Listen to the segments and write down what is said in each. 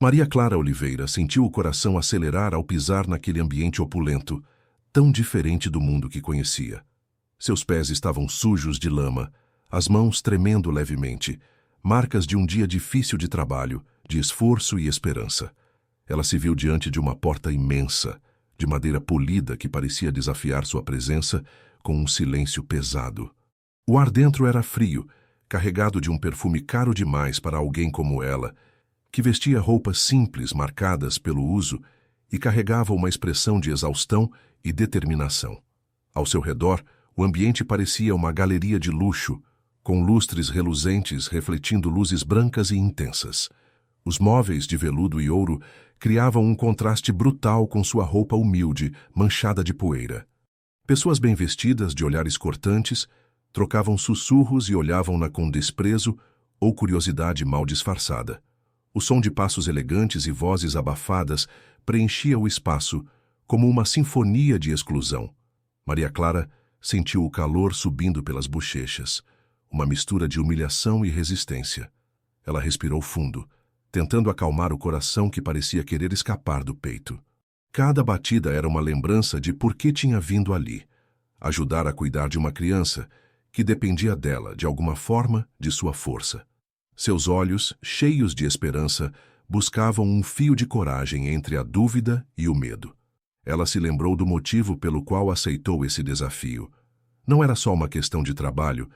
Maria Clara Oliveira sentiu o coração acelerar ao pisar naquele ambiente opulento, tão diferente do mundo que conhecia. Seus pés estavam sujos de lama, as mãos tremendo levemente, marcas de um dia difícil de trabalho, de esforço e esperança. Ela se viu diante de uma porta imensa, de madeira polida que parecia desafiar sua presença com um silêncio pesado. O ar dentro era frio, carregado de um perfume caro demais para alguém como ela, que vestia roupas simples marcadas pelo uso e carregava uma expressão de exaustão e determinação. Ao seu redor, o ambiente parecia uma galeria de luxo, com lustres reluzentes refletindo luzes brancas e intensas. Os móveis de veludo e ouro criavam um contraste brutal com sua roupa humilde, manchada de poeira. Pessoas bem vestidas, de olhares cortantes, trocavam sussurros e olhavam-na com desprezo ou curiosidade mal disfarçada. O som de passos elegantes e vozes abafadas preenchia o espaço como uma sinfonia de exclusão. Maria Clara sentiu o calor subindo pelas bochechas, uma mistura de humilhação e resistência. Ela respirou fundo, tentando acalmar o coração que parecia querer escapar do peito. Cada batida era uma lembrança de por que tinha vindo ali. Ajudar a cuidar de uma criança que dependia dela, de alguma forma, de sua força. Seus olhos, cheios de esperança, buscavam um fio de coragem entre a dúvida e o medo. Ela se lembrou do motivo pelo qual aceitou esse desafio. Não era só uma questão de trabalho,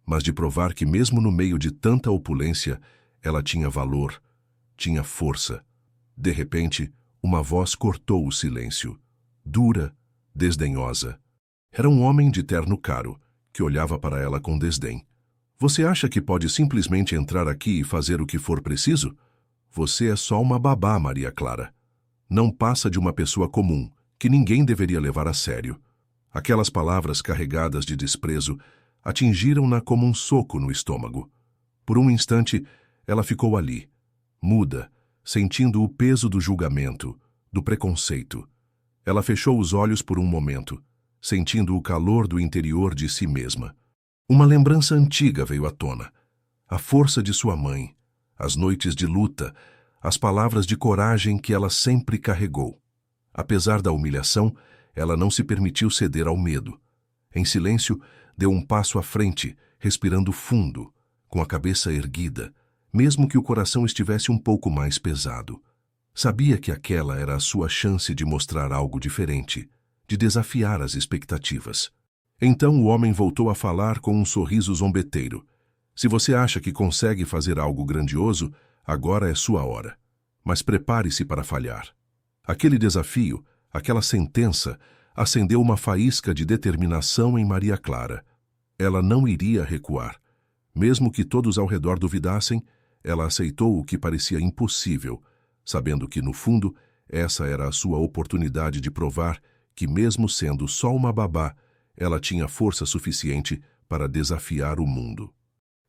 mas de provar que mesmo no meio de tanta opulência, ela tinha valor, tinha força. De repente, uma voz cortou o silêncio, dura, desdenhosa. Era um homem de terno caro, que olhava para ela com desdém. Você acha que pode simplesmente entrar aqui e fazer o que for preciso? Você é só uma babá, Maria Clara. Não passa de uma pessoa comum, que ninguém deveria levar a sério. Aquelas palavras carregadas de desprezo atingiram-na como um soco no estômago. Por um instante, ela ficou ali, muda, sentindo o peso do julgamento, do preconceito. Ela fechou os olhos por um momento, sentindo o calor do interior de si mesma. Uma lembrança antiga veio à tona. A força de sua mãe, as noites de luta, as palavras de coragem que ela sempre carregou. Apesar da humilhação, ela não se permitiu ceder ao medo. Em silêncio, deu um passo à frente, respirando fundo, com a cabeça erguida, mesmo que o coração estivesse um pouco mais pesado. Sabia que aquela era a sua chance de mostrar algo diferente, de desafiar as expectativas. Então o homem voltou a falar com um sorriso zombeteiro. Se você acha que consegue fazer algo grandioso, agora é sua hora. Mas prepare-se para falhar. Aquele desafio, aquela sentença, acendeu uma faísca de determinação em Maria Clara. Ela não iria recuar. Mesmo que todos ao redor duvidassem, ela aceitou o que parecia impossível, sabendo que, no fundo, essa era a sua oportunidade de provar que, mesmo sendo só uma babá, ela tinha força suficiente para desafiar o mundo.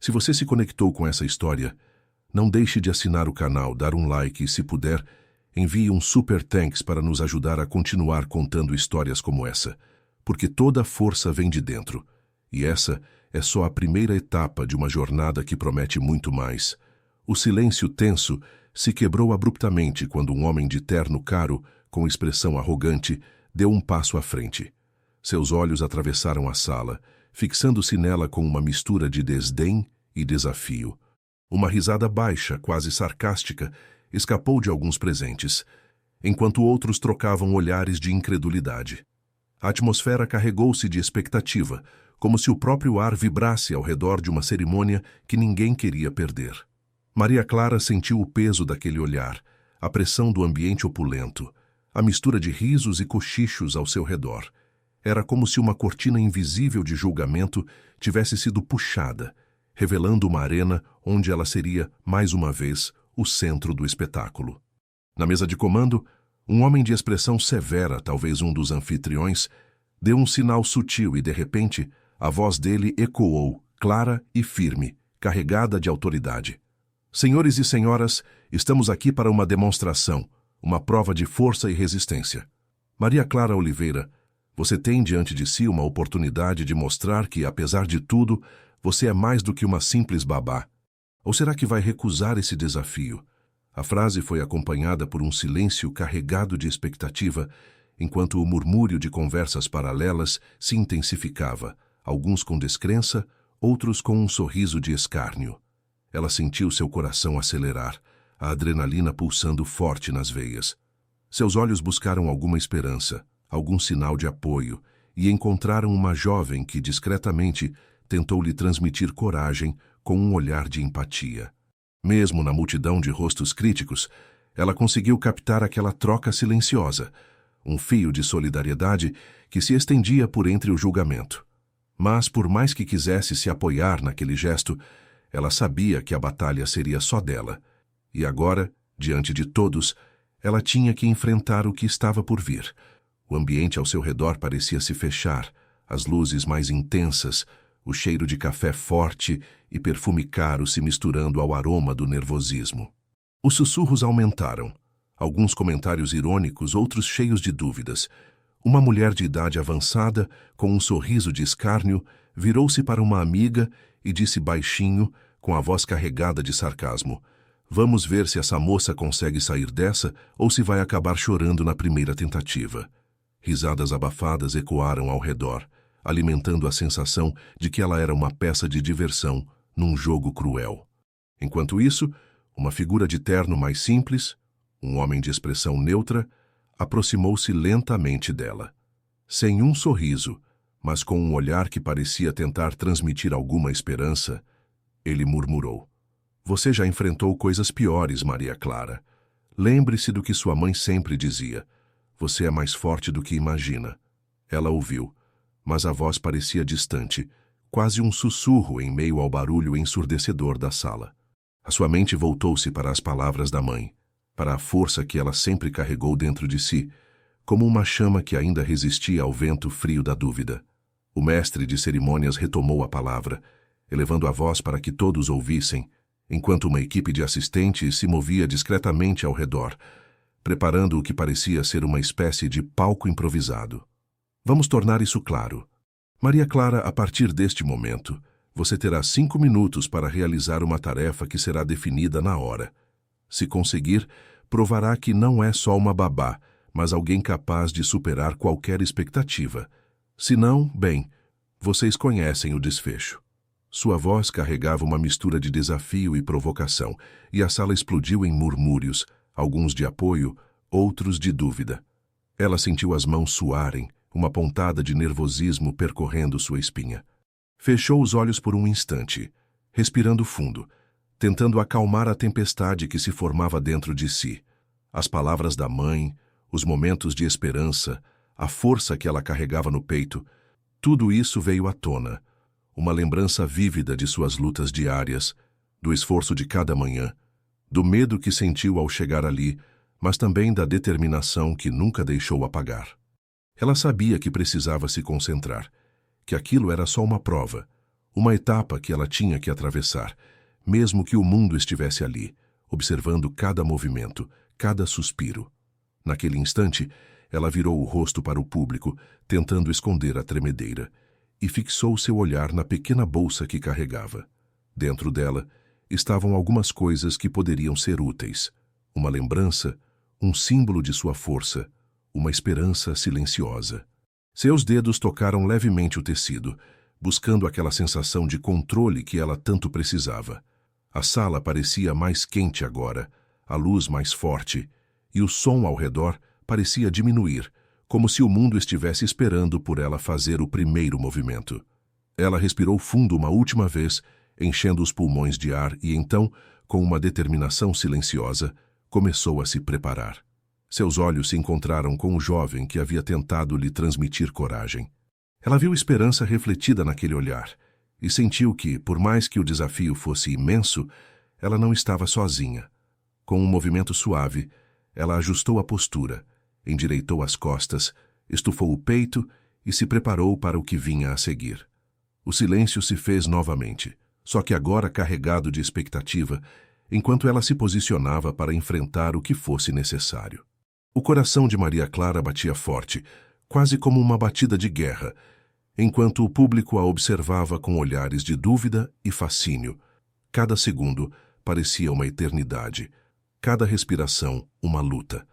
Se você se conectou com essa história, não deixe de assinar o canal, dar um like e, se puder, envie um super thanks para nos ajudar a continuar contando histórias como essa, porque toda a força vem de dentro, e essa é só a primeira etapa de uma jornada que promete muito mais. O silêncio tenso se quebrou abruptamente quando um homem de terno caro, com expressão arrogante, deu um passo à frente. Seus olhos atravessaram a sala, fixando-se nela com uma mistura de desdém e desafio. Uma risada baixa, quase sarcástica, escapou de alguns presentes, enquanto outros trocavam olhares de incredulidade. A atmosfera carregou-se de expectativa, como se o próprio ar vibrasse ao redor de uma cerimônia que ninguém queria perder. Maria Clara sentiu o peso daquele olhar, a pressão do ambiente opulento, a mistura de risos e cochichos ao seu redor. Era como se uma cortina invisível de julgamento tivesse sido puxada, revelando uma arena onde ela seria, mais uma vez, o centro do espetáculo. Na mesa de comando, um homem de expressão severa, talvez um dos anfitriões, deu um sinal sutil e, de repente, a voz dele ecoou, clara e firme, carregada de autoridade. Senhores e senhoras, estamos aqui para uma demonstração, uma prova de força e resistência. Maria Clara Oliveira, você tem diante de si uma oportunidade de mostrar que, apesar de tudo, você é mais do que uma simples babá. Ou será que vai recusar esse desafio? A frase foi acompanhada por um silêncio carregado de expectativa, enquanto o murmúrio de conversas paralelas se intensificava, alguns com descrença, outros com um sorriso de escárnio. Ela sentiu seu coração acelerar, a adrenalina pulsando forte nas veias. Seus olhos buscaram alguma esperança, algum sinal de apoio, e encontraram uma jovem que, discretamente, tentou lhe transmitir coragem com um olhar de empatia. Mesmo na multidão de rostos críticos, ela conseguiu captar aquela troca silenciosa, um fio de solidariedade que se estendia por entre o julgamento. Mas, por mais que quisesse se apoiar naquele gesto, ela sabia que a batalha seria só dela. E agora, diante de todos, ela tinha que enfrentar o que estava por vir. O ambiente ao seu redor parecia se fechar, as luzes mais intensas, o cheiro de café forte e perfume caro se misturando ao aroma do nervosismo. Os sussurros aumentaram, alguns comentários irônicos, outros cheios de dúvidas. Uma mulher de idade avançada, com um sorriso de escárnio, virou-se para uma amiga e disse baixinho, com a voz carregada de sarcasmo: "Vamos ver se essa moça consegue sair dessa ou se vai acabar chorando na primeira tentativa." Risadas abafadas ecoaram ao redor, alimentando a sensação de que ela era uma peça de diversão num jogo cruel. Enquanto isso, uma figura de terno mais simples, um homem de expressão neutra, aproximou-se lentamente dela. Sem um sorriso, mas com um olhar que parecia tentar transmitir alguma esperança, ele murmurou: "Você já enfrentou coisas piores, Maria Clara. Lembre-se do que sua mãe sempre dizia. Você é mais forte do que imagina." Ela ouviu, mas a voz parecia distante, quase um sussurro em meio ao barulho ensurdecedor da sala. A sua mente voltou-se para as palavras da mãe, para a força que ela sempre carregou dentro de si, como uma chama que ainda resistia ao vento frio da dúvida. O mestre de cerimônias retomou a palavra, elevando a voz para que todos ouvissem, enquanto uma equipe de assistentes se movia discretamente ao redor, preparando o que parecia ser uma espécie de palco improvisado. "Vamos tornar isso claro. Maria Clara, a partir deste momento, você terá 5 minutos para realizar uma tarefa que será definida na hora. Se conseguir, provará que não é só uma babá, mas alguém capaz de superar qualquer expectativa. Se não, bem, vocês conhecem o desfecho." Sua voz carregava uma mistura de desafio e provocação, e a sala explodiu em murmúrios, alguns de apoio, outros de dúvida. Ela sentiu as mãos suarem, uma pontada de nervosismo percorrendo sua espinha. Fechou os olhos por um instante, respirando fundo, tentando acalmar a tempestade que se formava dentro de si. As palavras da mãe, os momentos de esperança, a força que ela carregava no peito, tudo isso veio à tona. Uma lembrança vívida de suas lutas diárias, do esforço de cada manhã, do medo que sentiu ao chegar ali, mas também da determinação que nunca deixou apagar. Ela sabia que precisava se concentrar, que aquilo era só uma prova, uma etapa que ela tinha que atravessar, mesmo que o mundo estivesse ali, observando cada movimento, cada suspiro. Naquele instante, ela virou o rosto para o público, tentando esconder a tremedeira, e fixou seu olhar na pequena bolsa que carregava. Dentro dela estavam algumas coisas que poderiam ser úteis: uma lembrança, um símbolo de sua força, uma esperança silenciosa. Seus dedos tocaram levemente o tecido, buscando aquela sensação de controle que ela tanto precisava. A sala parecia mais quente agora, a luz mais forte, e o som ao redor parecia diminuir, como se o mundo estivesse esperando por ela fazer o primeiro movimento. Ela respirou fundo uma última vez, enchendo os pulmões de ar e então, com uma determinação silenciosa, começou a se preparar. Seus olhos se encontraram com o jovem que havia tentado lhe transmitir coragem. Ela viu esperança refletida naquele olhar e sentiu que, por mais que o desafio fosse imenso, ela não estava sozinha. Com um movimento suave, ela ajustou a postura, endireitou as costas, estufou o peito e se preparou para o que vinha a seguir. O silêncio se fez novamente, só que agora carregado de expectativa, enquanto ela se posicionava para enfrentar o que fosse necessário. O coração de Maria Clara batia forte, quase como uma batida de guerra, enquanto o público a observava com olhares de dúvida e fascínio. Cada segundo parecia uma eternidade. cada respiração uma luta.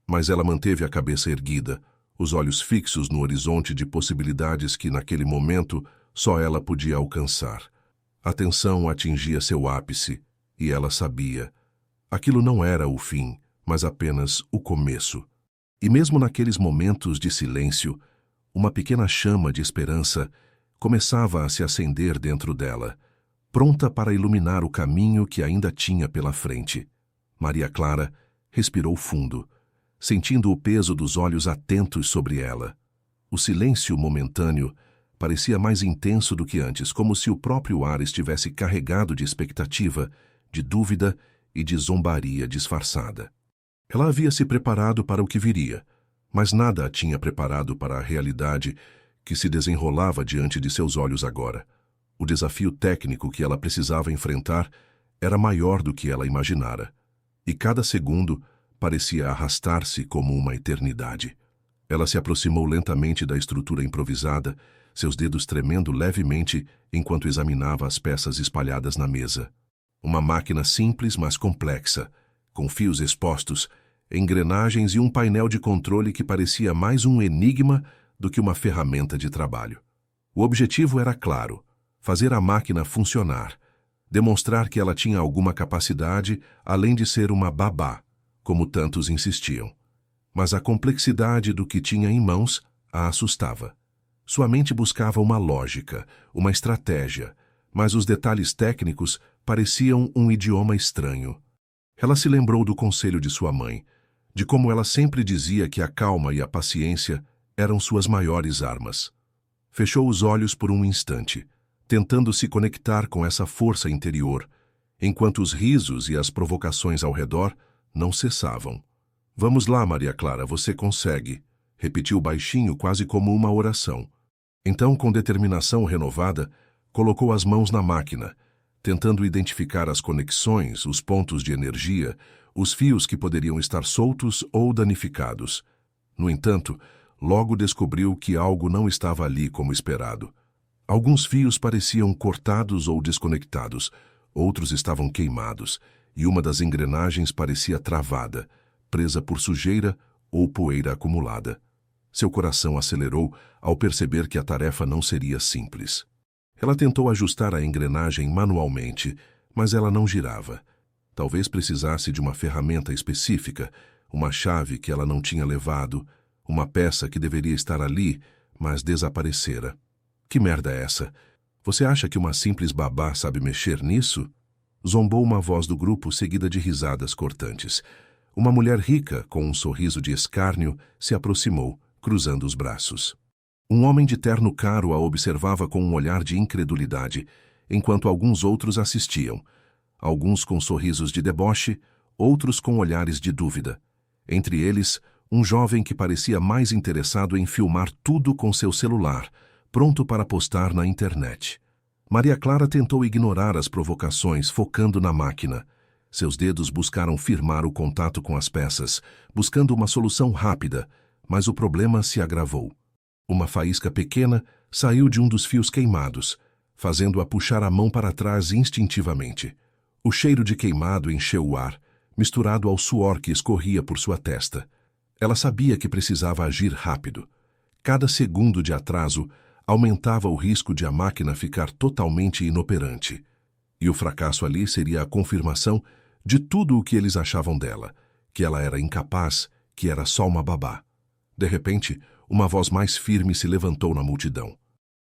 Mas ela manteve a cabeça erguida, os olhos fixos no horizonte de possibilidades que, naquele momento, só ela podia alcançar. A tensão atingia seu ápice, e ela sabia. Aquilo não era o fim, mas apenas o começo. E mesmo naqueles momentos de silêncio, uma pequena chama de esperança começava a se acender dentro dela, pronta para iluminar o caminho que ainda tinha pela frente. Maria Clara respirou fundo, sentindo o peso dos olhos atentos sobre ela. O silêncio momentâneo parecia mais intenso do que antes, como se o próprio ar estivesse carregado de expectativa, de dúvida e de zombaria disfarçada. Ela havia se preparado para o que viria, mas nada a tinha preparado para a realidade que se desenrolava diante de seus olhos agora. O desafio técnico que ela precisava enfrentar era maior do que ela imaginara, e cada segundo parecia arrastar-se como uma eternidade. Ela se aproximou lentamente da estrutura improvisada, seus dedos tremendo levemente enquanto examinava as peças espalhadas na mesa. Uma máquina simples, mas complexa, com fios expostos, engrenagens e um painel de controle que parecia mais um enigma do que uma ferramenta de trabalho. O objetivo era claro: fazer a máquina funcionar, demonstrar que ela tinha alguma capacidade além de ser uma babá, como tantos insistiam. Mas a complexidade do que tinha em mãos a assustava. Sua mente buscava uma lógica, uma estratégia, mas os detalhes técnicos pareciam um idioma estranho. Ela se lembrou do conselho de sua mãe, de como ela sempre dizia que a calma e a paciência eram suas maiores armas. Fechou os olhos por um instante, tentando se conectar com essa força interior, enquanto os risos e as provocações ao redor não cessavam. "Vamos lá, Maria Clara, você consegue", repetiu baixinho, quase como uma oração. Então, com determinação renovada, colocou as mãos na máquina, tentando identificar as conexões, os pontos de energia, os fios que poderiam estar soltos ou danificados. No entanto, logo descobriu que algo não estava ali como esperado. Alguns fios pareciam cortados ou desconectados, outros estavam queimados, e uma das engrenagens parecia travada, presa por sujeira ou poeira acumulada. Seu coração acelerou ao perceber que a tarefa não seria simples. Ela tentou ajustar a engrenagem manualmente, mas ela não girava. Talvez precisasse de uma ferramenta específica, uma chave que ela não tinha levado, uma peça que deveria estar ali, mas desaparecera. "Que merda é essa? Você acha que uma simples babá sabe mexer nisso?" Zombou uma voz do grupo, seguida de risadas cortantes. Uma mulher rica, com um sorriso de escárnio, se aproximou, cruzando os braços. Um homem de terno caro a observava com um olhar de incredulidade, enquanto alguns outros assistiam, alguns com sorrisos de deboche, outros com olhares de dúvida. Entre eles, um jovem que parecia mais interessado em filmar tudo com seu celular, pronto para postar na internet. Maria Clara tentou ignorar as provocações, focando na máquina. Seus dedos buscaram firmar o contato com as peças, buscando uma solução rápida, mas o problema se agravou. Uma faísca pequena saiu de um dos fios queimados, fazendo-a puxar a mão para trás instintivamente. O cheiro de queimado encheu o ar, misturado ao suor que escorria por sua testa. Ela sabia que precisava agir rápido. Cada segundo de atraso aumentava o risco de a máquina ficar totalmente inoperante. E o fracasso ali seria a confirmação de tudo o que eles achavam dela, que ela era incapaz, que era só uma babá. De repente, uma voz mais firme se levantou na multidão.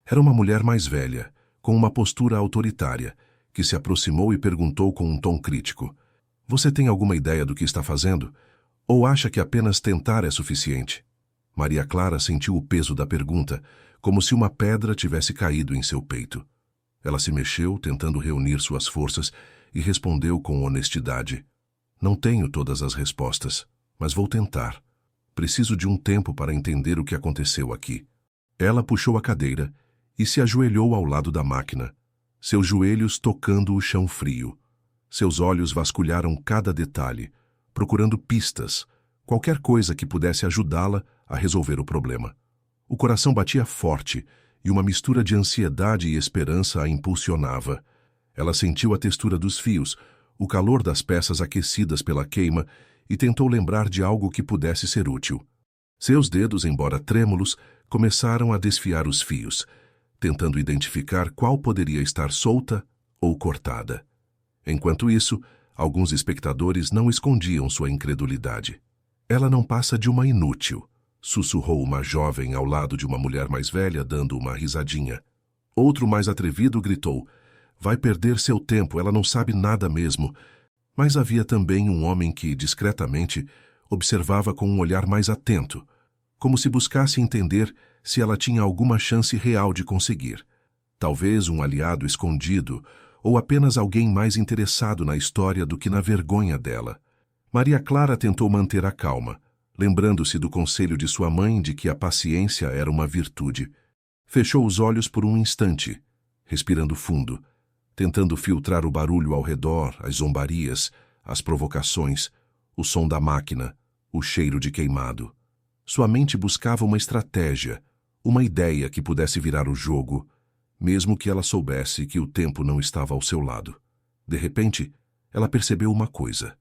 Era uma mulher mais velha, com uma postura autoritária, que se aproximou e perguntou com um tom crítico: "Você tem alguma ideia do que está fazendo? Ou acha que apenas tentar é suficiente?" Maria Clara sentiu o peso da pergunta, como se uma pedra tivesse caído em seu peito. Ela se mexeu, tentando reunir suas forças, e respondeu com honestidade: "Não tenho todas as respostas, mas vou tentar. Preciso de um tempo para entender o que aconteceu aqui." Ela puxou a cadeira e se ajoelhou ao lado da máquina, seus joelhos tocando o chão frio. Seus olhos vasculharam cada detalhe, procurando pistas, qualquer coisa que pudesse ajudá-la a resolver o problema. O coração batia forte e uma mistura de ansiedade e esperança a impulsionava. Ela sentiu a textura dos fios, o calor das peças aquecidas pela queima, e tentou lembrar de algo que pudesse ser útil. Seus dedos, embora trêmulos, começaram a desfiar os fios, tentando identificar qual poderia estar solta ou cortada. Enquanto isso, alguns espectadores não escondiam sua incredulidade. Ela não passa de uma inútil, sussurrou uma jovem ao lado de uma mulher mais velha, dando uma risadinha. Outro mais atrevido gritou: vai perder seu tempo, ela não sabe nada mesmo. Mas havia também um homem que, discretamente, observava com um olhar mais atento, como se buscasse entender se ela tinha alguma chance real de conseguir. Talvez um aliado escondido, ou apenas alguém mais interessado na história do que na vergonha dela. Maria Clara tentou manter a calma, lembrando-se do conselho de sua mãe de que a paciência era uma virtude. Fechou os olhos por um instante, respirando fundo, tentando filtrar o barulho ao redor, as zombarias, as provocações, o som da máquina, o cheiro de queimado. Sua mente buscava uma estratégia, uma ideia que pudesse virar o jogo, mesmo que ela soubesse que o tempo não estava ao seu lado. De repente, ela percebeu uma coisa,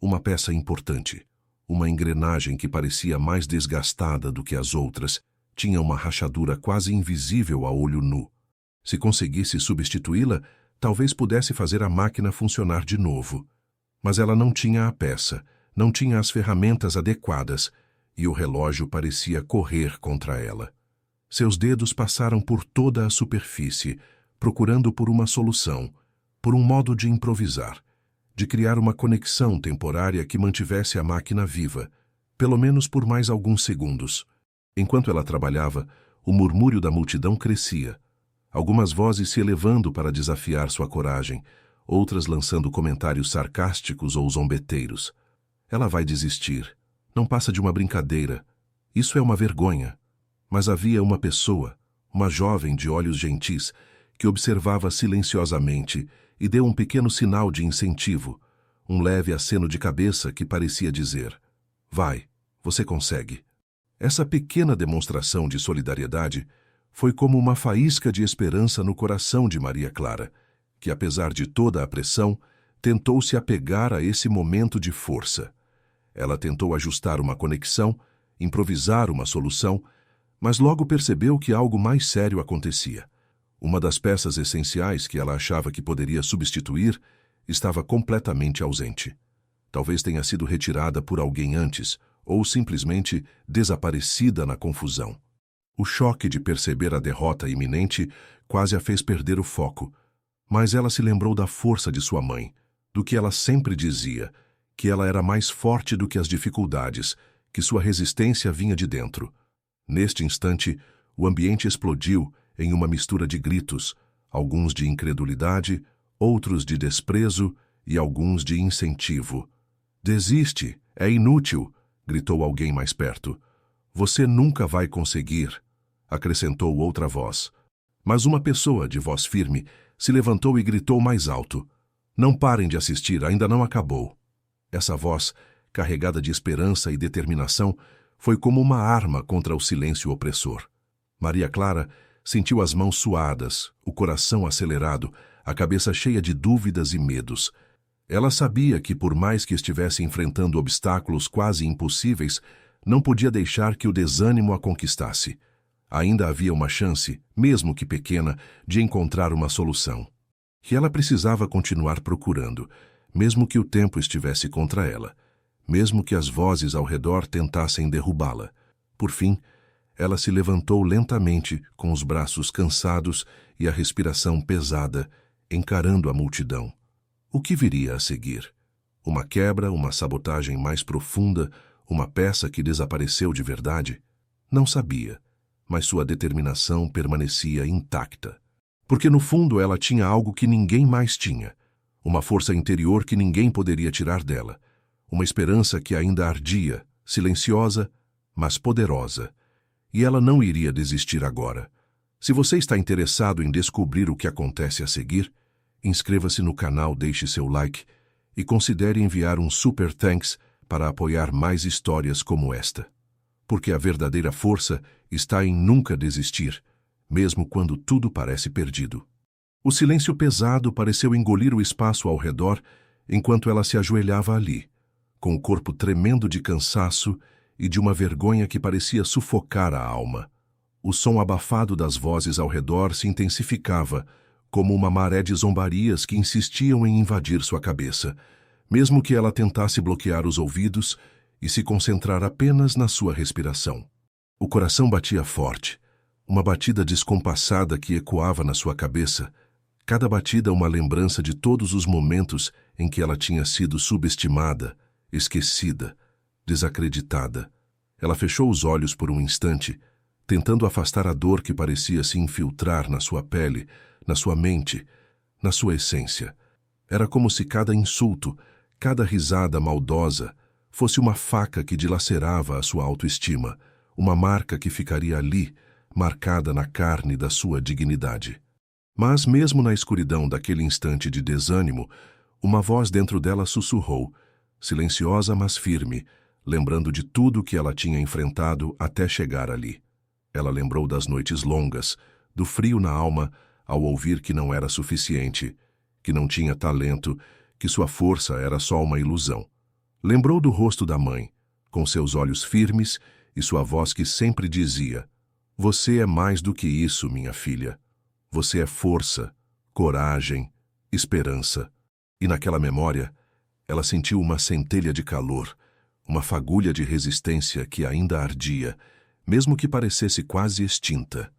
uma peça importante, uma engrenagem que parecia mais desgastada do que as outras, tinha uma rachadura quase invisível a olho nu. Se conseguisse substituí-la, talvez pudesse fazer a máquina funcionar de novo. Mas ela não tinha a peça, não tinha as ferramentas adequadas, e o relógio parecia correr contra ela. Seus dedos passaram por toda a superfície, procurando por uma solução, por um modo de improvisar, de criar uma conexão temporária que mantivesse a máquina viva, pelo menos por mais alguns segundos. Enquanto ela trabalhava, o murmúrio da multidão crescia, algumas vozes se elevando para desafiar sua coragem, outras lançando comentários sarcásticos ou zombeteiros. Ela vai desistir. Não passa de uma brincadeira. Isso é uma vergonha. Mas havia uma pessoa, uma jovem de olhos gentis, que observava silenciosamente e deu um pequeno sinal de incentivo, um leve aceno de cabeça que parecia dizer: vai, você consegue. Essa pequena demonstração de solidariedade foi como uma faísca de esperança no coração de Maria Clara, que, apesar de toda a pressão, tentou se apegar a esse momento de força. Ela tentou ajustar uma conexão, improvisar uma solução, mas logo percebeu que algo mais sério acontecia. Uma das peças essenciais que ela achava que poderia substituir estava completamente ausente. Talvez tenha sido retirada por alguém antes, ou simplesmente desaparecida na confusão. O choque de perceber a derrota iminente quase a fez perder o foco, mas ela se lembrou da força de sua mãe, do que ela sempre dizia, que ela era mais forte do que as dificuldades, que sua resistência vinha de dentro. Neste instante, o ambiente explodiu em uma mistura de gritos, alguns de incredulidade, outros de desprezo e alguns de incentivo. Desiste, é inútil, gritou alguém mais perto. Você nunca vai conseguir, acrescentou outra voz. Mas uma pessoa de voz firme se levantou e gritou mais alto: não parem de assistir, ainda não acabou. Essa voz, carregada de esperança e determinação, foi como uma arma contra o silêncio opressor. Maria Clara sentiu as mãos suadas, o coração acelerado, a cabeça cheia de dúvidas e medos. Ela sabia que, por mais que estivesse enfrentando obstáculos quase impossíveis, não podia deixar que o desânimo a conquistasse. Ainda havia uma chance, mesmo que pequena, de encontrar uma solução. E ela precisava continuar procurando, mesmo que o tempo estivesse contra ela, mesmo que as vozes ao redor tentassem derrubá-la. Por fim, ela se levantou lentamente, com os braços cansados e a respiração pesada, encarando a multidão. O que viria a seguir? Uma quebra, uma sabotagem mais profunda, uma peça que desapareceu de verdade? Não sabia, mas sua determinação permanecia intacta. Porque no fundo ela tinha algo que ninguém mais tinha, uma força interior que ninguém poderia tirar dela, uma esperança que ainda ardia, silenciosa, mas poderosa. E ela não iria desistir agora. Se você está interessado em descobrir o que acontece a seguir, inscreva-se no canal, deixe seu like e considere enviar um super thanks para apoiar mais histórias como esta. Porque a verdadeira força está em nunca desistir, mesmo quando tudo parece perdido. O silêncio pesado pareceu engolir o espaço ao redor, enquanto ela se ajoelhava ali, com o corpo tremendo de cansaço e de uma vergonha que parecia sufocar a alma. O som abafado das vozes ao redor se intensificava, como uma maré de zombarias que insistiam em invadir sua cabeça, mesmo que ela tentasse bloquear os ouvidos e se concentrar apenas na sua respiração. O coração batia forte, uma batida descompassada que ecoava na sua cabeça, cada batida uma lembrança de todos os momentos em que ela tinha sido subestimada, esquecida, desacreditada. Ela fechou os olhos por um instante, tentando afastar a dor que parecia se infiltrar na sua pele, na sua mente, na sua essência. Era como se cada insulto, cada risada maldosa, fosse uma faca que dilacerava a sua autoestima, uma marca que ficaria ali, marcada na carne da sua dignidade. Mas mesmo na escuridão daquele instante de desânimo, uma voz dentro dela sussurrou, silenciosa mas firme, lembrando de tudo que ela tinha enfrentado até chegar ali. Ela lembrou das noites longas, do frio na alma ao ouvir que não era suficiente, que não tinha talento, que sua força era só uma ilusão. Lembrou do rosto da mãe, com seus olhos firmes e sua voz que sempre dizia: "Você é mais do que isso, minha filha. Você é força, coragem, esperança." E naquela memória, ela sentiu uma centelha de calor, uma fagulha de resistência que ainda ardia, mesmo que parecesse quase extinta.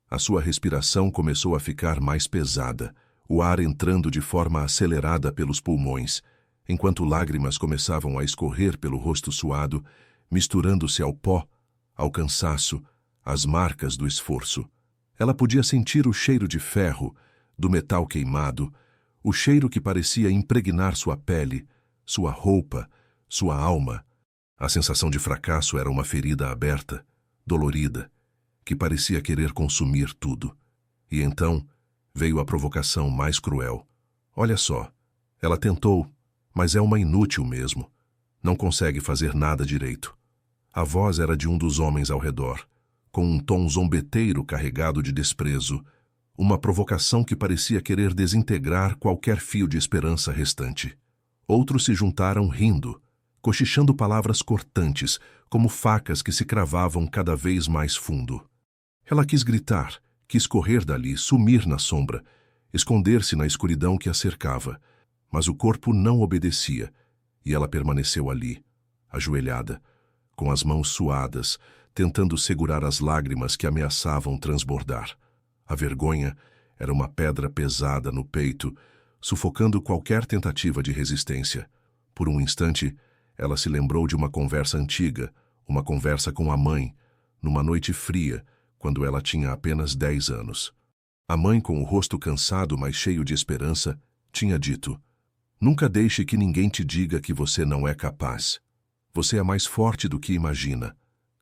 A sua respiração começou a ficar mais pesada, o ar entrando de forma acelerada pelos pulmões, enquanto lágrimas começavam a escorrer pelo rosto suado, misturando-se ao pó, ao cansaço, às marcas do esforço. Ela podia sentir o cheiro de ferro, do metal queimado, o cheiro que parecia impregnar sua pele, sua roupa, sua alma. A sensação de fracasso era uma ferida aberta, dolorida, que parecia querer consumir tudo. E então veio a provocação mais cruel. Olha só, ela tentou, mas é uma inútil mesmo. Não consegue fazer nada direito. A voz era de um dos homens ao redor, com um tom zombeteiro carregado de desprezo, uma provocação que parecia querer desintegrar qualquer fio de esperança restante. Outros se juntaram rindo, cochichando palavras cortantes, como facas que se cravavam cada vez mais fundo. Ela quis gritar, quis correr dali, sumir na sombra, esconder-se na escuridão que a cercava, mas o corpo não obedecia, e ela permaneceu ali, ajoelhada, com as mãos suadas, tentando segurar as lágrimas que ameaçavam transbordar. A vergonha era uma pedra pesada no peito, sufocando qualquer tentativa de resistência. Por um instante, ela se lembrou de uma conversa antiga, uma conversa com a mãe, numa noite fria, quando ela tinha apenas 10 anos. A mãe, com o rosto cansado, mas cheio de esperança, tinha dito: "Nunca deixe que ninguém te diga que você não é capaz. Você é mais forte do que imagina.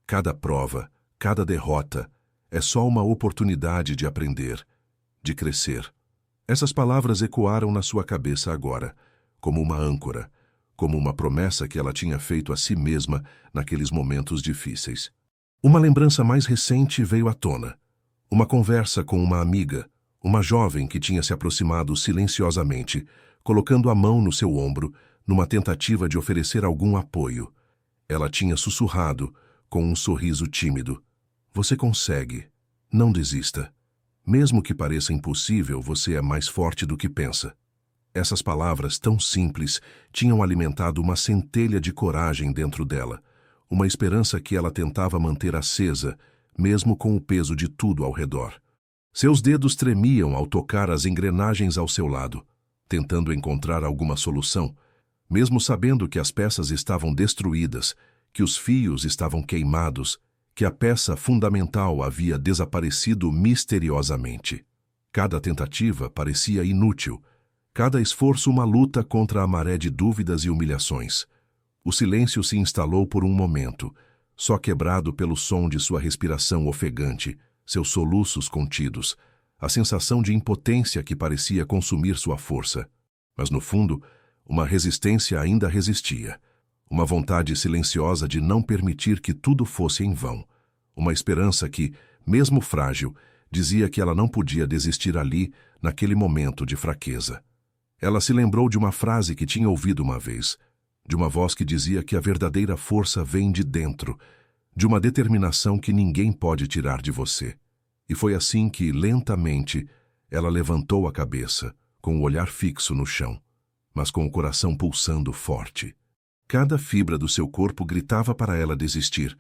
Cada prova, cada derrota, é só uma oportunidade de aprender, de crescer." Essas palavras ecoaram na sua cabeça agora, como uma âncora, como uma promessa que ela tinha feito a si mesma naqueles momentos difíceis. Uma lembrança mais recente veio à tona. Uma conversa com uma amiga, uma jovem que tinha se aproximado silenciosamente, colocando a mão no seu ombro, numa tentativa de oferecer algum apoio. Ela tinha sussurrado, com um sorriso tímido: "Você consegue. Não desista. Mesmo que pareça impossível, você é mais forte do que pensa." Essas palavras tão simples tinham alimentado uma centelha de coragem dentro dela, uma esperança que ela tentava manter acesa, mesmo com o peso de tudo ao redor. Seus dedos tremiam ao tocar as engrenagens ao seu lado, tentando encontrar alguma solução, mesmo sabendo que as peças estavam destruídas, que os fios estavam queimados, que a peça fundamental havia desaparecido misteriosamente. Cada tentativa parecia inútil, cada esforço uma luta contra a maré de dúvidas e humilhações. O silêncio se instalou por um momento, só quebrado pelo som de sua respiração ofegante, seus soluços contidos, a sensação de impotência que parecia consumir sua força. Mas no fundo, uma resistência ainda resistia. Uma vontade silenciosa de não permitir que tudo fosse em vão. Uma esperança que, mesmo frágil, dizia que ela não podia desistir ali, naquele momento de fraqueza. Ela se lembrou de uma frase que tinha ouvido uma vez, de uma voz que dizia que a verdadeira força vem de dentro, de uma determinação que ninguém pode tirar de você. E foi assim que, lentamente, ela levantou a cabeça, com o olhar fixo no chão, mas com o coração pulsando forte. Cada fibra do seu corpo gritava para ela desistir,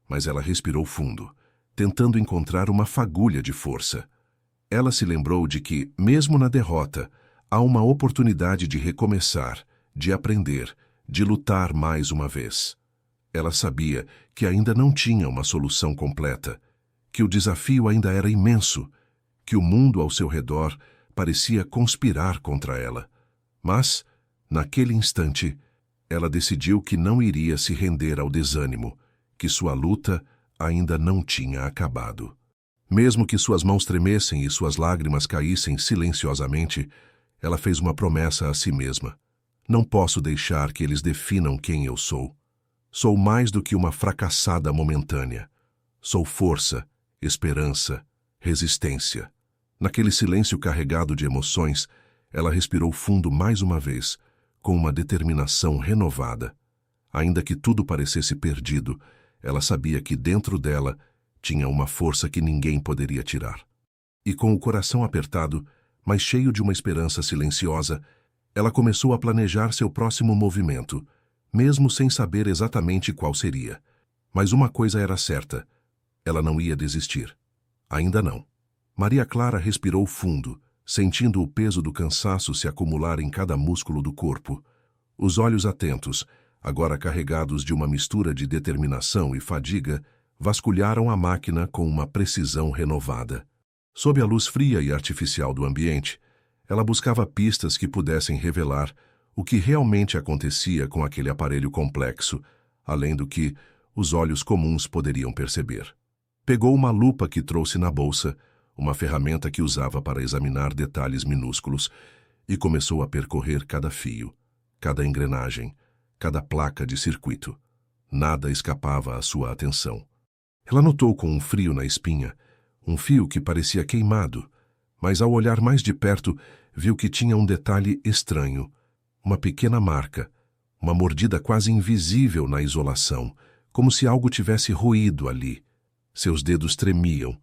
mas ela respirou fundo, tentando encontrar uma fagulha de força. Ela se lembrou de que, mesmo na derrota, há uma oportunidade de recomeçar, de aprender, de lutar mais uma vez. Ela sabia que ainda não tinha uma solução completa, que o desafio ainda era imenso, que o mundo ao seu redor parecia conspirar contra ela. Mas, naquele instante, ela decidiu que não iria se render ao desânimo, que sua luta ainda não tinha acabado. Mesmo que suas mãos tremessem e suas lágrimas caíssem silenciosamente, ela fez uma promessa a si mesma. Não posso deixar que eles definam quem eu sou. Sou mais do que uma fracassada momentânea. Sou força, esperança, resistência. Naquele silêncio carregado de emoções, ela respirou fundo mais uma vez, com uma determinação renovada. Ainda que tudo parecesse perdido, ela sabia que dentro dela tinha uma força que ninguém poderia tirar. E com o coração apertado, mas cheio de uma esperança silenciosa, ela começou a planejar seu próximo movimento, mesmo sem saber exatamente qual seria. Mas uma coisa era certa: ela não ia desistir. Ainda não. Maria Clara respirou fundo, sentindo o peso do cansaço se acumular em cada músculo do corpo. Os olhos atentos, agora carregados de uma mistura de determinação e fadiga, vasculharam a máquina com uma precisão renovada. Sob a luz fria e artificial do ambiente, ela buscava pistas que pudessem revelar o que realmente acontecia com aquele aparelho complexo, além do que os olhos comuns poderiam perceber. Pegou uma lupa que trouxe na bolsa, uma ferramenta que usava para examinar detalhes minúsculos, e começou a percorrer cada fio, cada engrenagem, cada placa de circuito. Nada escapava à sua atenção. Ela notou com um frio na espinha um fio que parecia queimado, mas ao olhar mais de perto viu que tinha um detalhe estranho, uma pequena marca, uma mordida quase invisível na isolação, como se algo tivesse roído ali. Seus dedos tremiam,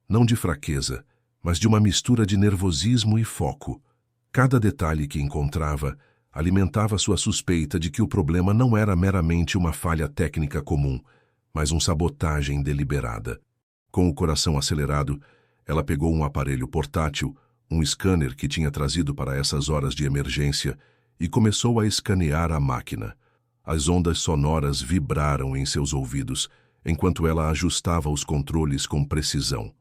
não de fraqueza, mas de uma mistura de nervosismo e foco. Cada detalhe que encontrava alimentava sua suspeita de que o problema não era meramente uma falha técnica comum, mas uma sabotagem deliberada. Com o coração acelerado, ela pegou um aparelho portátil, um scanner que tinha trazido para essas horas de emergência, e começou a escanear a máquina. As ondas sonoras vibraram em seus ouvidos, enquanto ela ajustava os controles com precisão.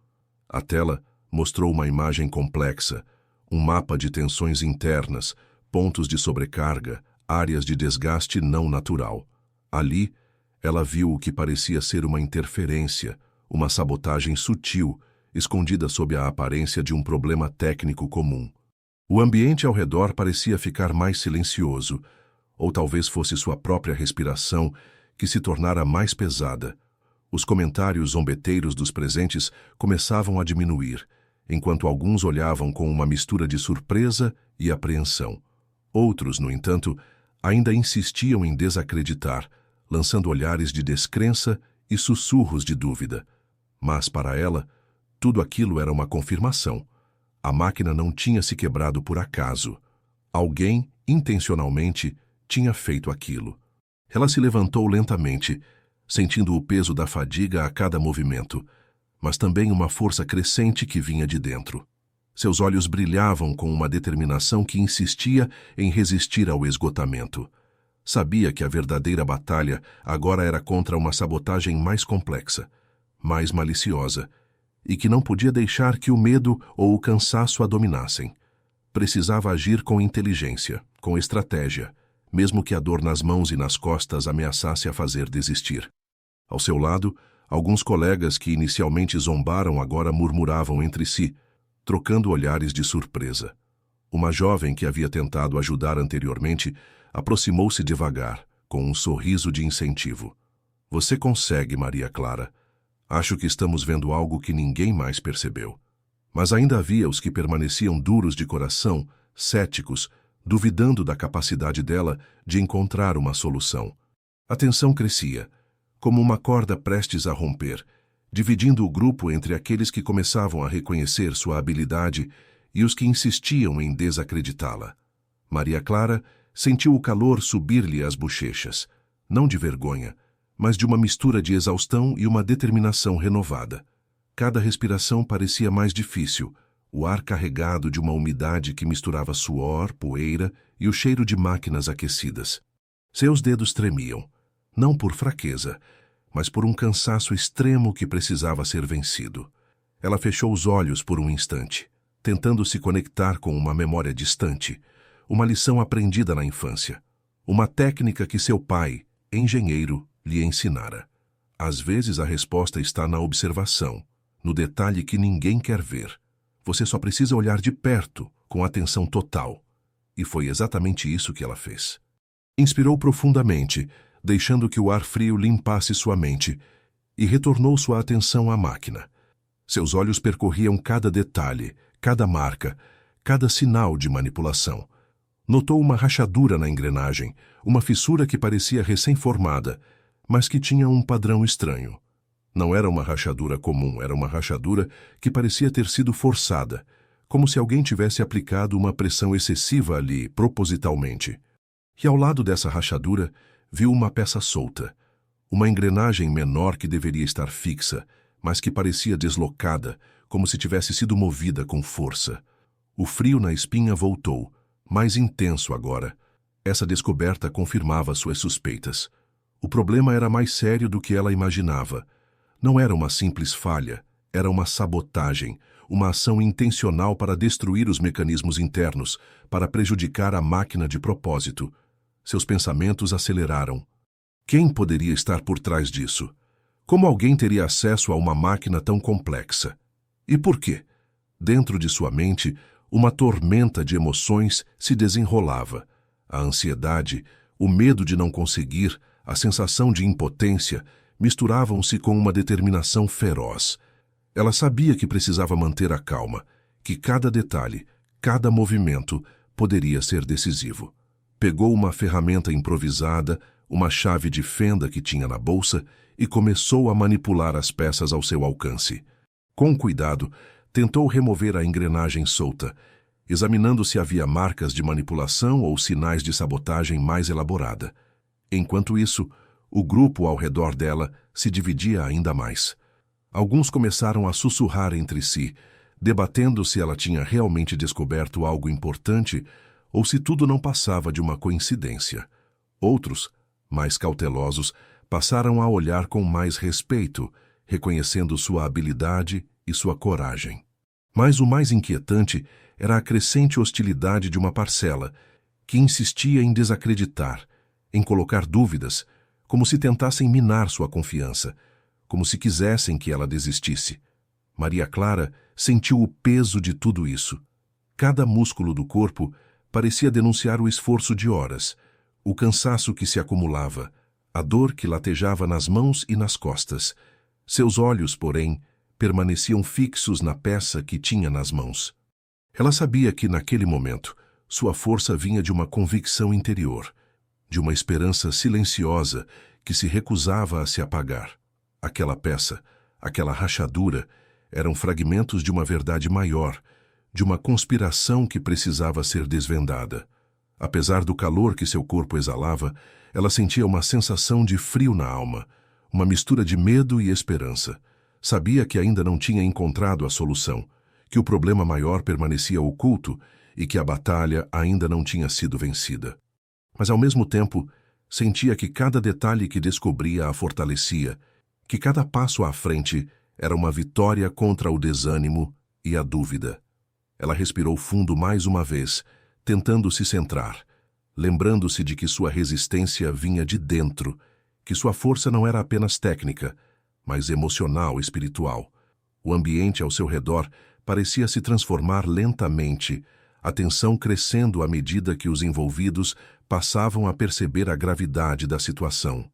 A tela mostrou uma imagem complexa, um mapa de tensões internas, pontos de sobrecarga, áreas de desgaste não natural. Ali, ela viu o que parecia ser uma interferência, uma sabotagem sutil, escondida sob a aparência de um problema técnico comum. O ambiente ao redor parecia ficar mais silencioso, ou talvez fosse sua própria respiração que se tornara mais pesada. Os comentários zombeteiros dos presentes começavam a diminuir, enquanto alguns olhavam com uma mistura de surpresa e apreensão. Outros, no entanto, ainda insistiam em desacreditar, lançando olhares de descrença e sussurros de dúvida. Mas, para ela, tudo aquilo era uma confirmação. A máquina não tinha se quebrado por acaso. Alguém, intencionalmente, tinha feito aquilo. Ela se levantou lentamente, sentindo o peso da fadiga a cada movimento, mas também uma força crescente que vinha de dentro. Seus olhos brilhavam com uma determinação que insistia em resistir ao esgotamento. Sabia que a verdadeira batalha agora era contra uma sabotagem mais complexa, mais maliciosa, e que não podia deixar que o medo ou o cansaço a dominassem. Precisava agir com inteligência, com estratégia, mesmo que a dor nas mãos e nas costas ameaçasse a fazer desistir. Ao seu lado, alguns colegas que inicialmente zombaram agora murmuravam entre si, trocando olhares de surpresa. Uma jovem que havia tentado ajudar anteriormente aproximou-se devagar, com um sorriso de incentivo. "Você consegue, Maria Clara. Acho que estamos vendo algo que ninguém mais percebeu." Mas ainda havia os que permaneciam duros de coração, céticos, duvidando da capacidade dela de encontrar uma solução. A tensão crescia, como uma corda prestes a romper, dividindo o grupo entre aqueles que começavam a reconhecer sua habilidade e os que insistiam em desacreditá-la. Maria Clara sentiu o calor subir-lhe às bochechas, não de vergonha, mas de uma mistura de exaustão e uma determinação renovada. Cada respiração parecia mais difícil, o ar carregado de uma umidade que misturava suor, poeira e o cheiro de máquinas aquecidas. Seus dedos tremiam, não por fraqueza, mas por um cansaço extremo que precisava ser vencido. Ela fechou os olhos por um instante, tentando se conectar com uma memória distante, uma lição aprendida na infância, uma técnica que seu pai, engenheiro, lhe ensinara. Às vezes a resposta está na observação, no detalhe que ninguém quer ver. Você só precisa olhar de perto, com atenção total. E foi exatamente isso que ela fez. Inspirou profundamente, deixando que o ar frio limpasse sua mente, e retornou sua atenção à máquina. Seus olhos percorriam cada detalhe, cada marca, cada sinal de manipulação. Notou uma rachadura na engrenagem, uma fissura que parecia recém-formada, mas que tinha um padrão estranho. Não era uma rachadura comum, era uma rachadura que parecia ter sido forçada, como se alguém tivesse aplicado uma pressão excessiva ali, propositalmente. E ao lado dessa rachadura, viu uma peça solta, uma engrenagem menor que deveria estar fixa, mas que parecia deslocada, como se tivesse sido movida com força. O frio na espinha voltou, mais intenso agora. Essa descoberta confirmava suas suspeitas. O problema era mais sério do que ela imaginava. Não era uma simples falha, era uma sabotagem, uma ação intencional para destruir os mecanismos internos, para prejudicar a máquina de propósito. Seus pensamentos aceleraram. Quem poderia estar por trás disso? Como alguém teria acesso a uma máquina tão complexa? E por quê? Dentro de sua mente, uma tormenta de emoções se desenrolava. A ansiedade, o medo de não conseguir, a sensação de impotência, misturavam-se com uma determinação feroz. Ela sabia que precisava manter a calma, que cada detalhe, cada movimento poderia ser decisivo. Pegou uma ferramenta improvisada, uma chave de fenda que tinha na bolsa e começou a manipular as peças ao seu alcance. Com cuidado, tentou remover a engrenagem solta, examinando se havia marcas de manipulação ou sinais de sabotagem mais elaborada. Enquanto isso, o grupo ao redor dela se dividia ainda mais. Alguns começaram a sussurrar entre si, debatendo se ela tinha realmente descoberto algo importante ou se tudo não passava de uma coincidência. Outros, mais cautelosos, passaram a olhar com mais respeito, reconhecendo sua habilidade e sua coragem. Mas o mais inquietante era a crescente hostilidade de uma parcela, que insistia em desacreditar, em colocar dúvidas, como se tentassem minar sua confiança, como se quisessem que ela desistisse. Maria Clara sentiu o peso de tudo isso. Cada músculo do corpo parecia denunciar o esforço de horas, o cansaço que se acumulava, a dor que latejava nas mãos e nas costas. Seus olhos, porém, permaneciam fixos na peça que tinha nas mãos. Ela sabia que, naquele momento, sua força vinha de uma convicção interior, de uma esperança silenciosa que se recusava a se apagar. Aquela peça, aquela rachadura, eram fragmentos de uma verdade maior, de uma conspiração que precisava ser desvendada. Apesar do calor que seu corpo exalava, ela sentia uma sensação de frio na alma, uma mistura de medo e esperança. Sabia que ainda não tinha encontrado a solução, que o problema maior permanecia oculto e que a batalha ainda não tinha sido vencida. Mas, ao mesmo tempo, sentia que cada detalhe que descobria a fortalecia, que cada passo à frente era uma vitória contra o desânimo e a dúvida. Ela respirou fundo mais uma vez, tentando se centrar, lembrando-se de que sua resistência vinha de dentro, que sua força não era apenas técnica, mas emocional e espiritual. O ambiente ao seu redor parecia se transformar lentamente, a tensão crescendo à medida que os envolvidos passavam a perceber a gravidade da situação.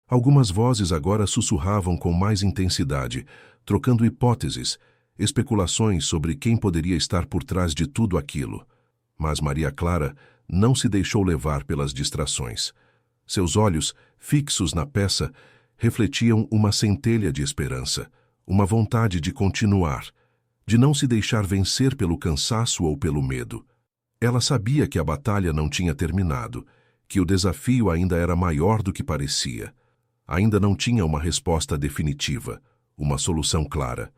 Algumas vozes agora sussurravam com mais intensidade, trocando hipóteses, especulações sobre quem poderia estar por trás de tudo aquilo. Mas Maria Clara não se deixou levar pelas distrações. Seus olhos, fixos na peça, refletiam uma centelha de esperança, uma vontade de continuar, de não se deixar vencer pelo cansaço ou pelo medo. Ela sabia que a batalha não tinha terminado, que o desafio ainda era maior do que parecia. Ainda não tinha uma resposta definitiva, uma solução clara.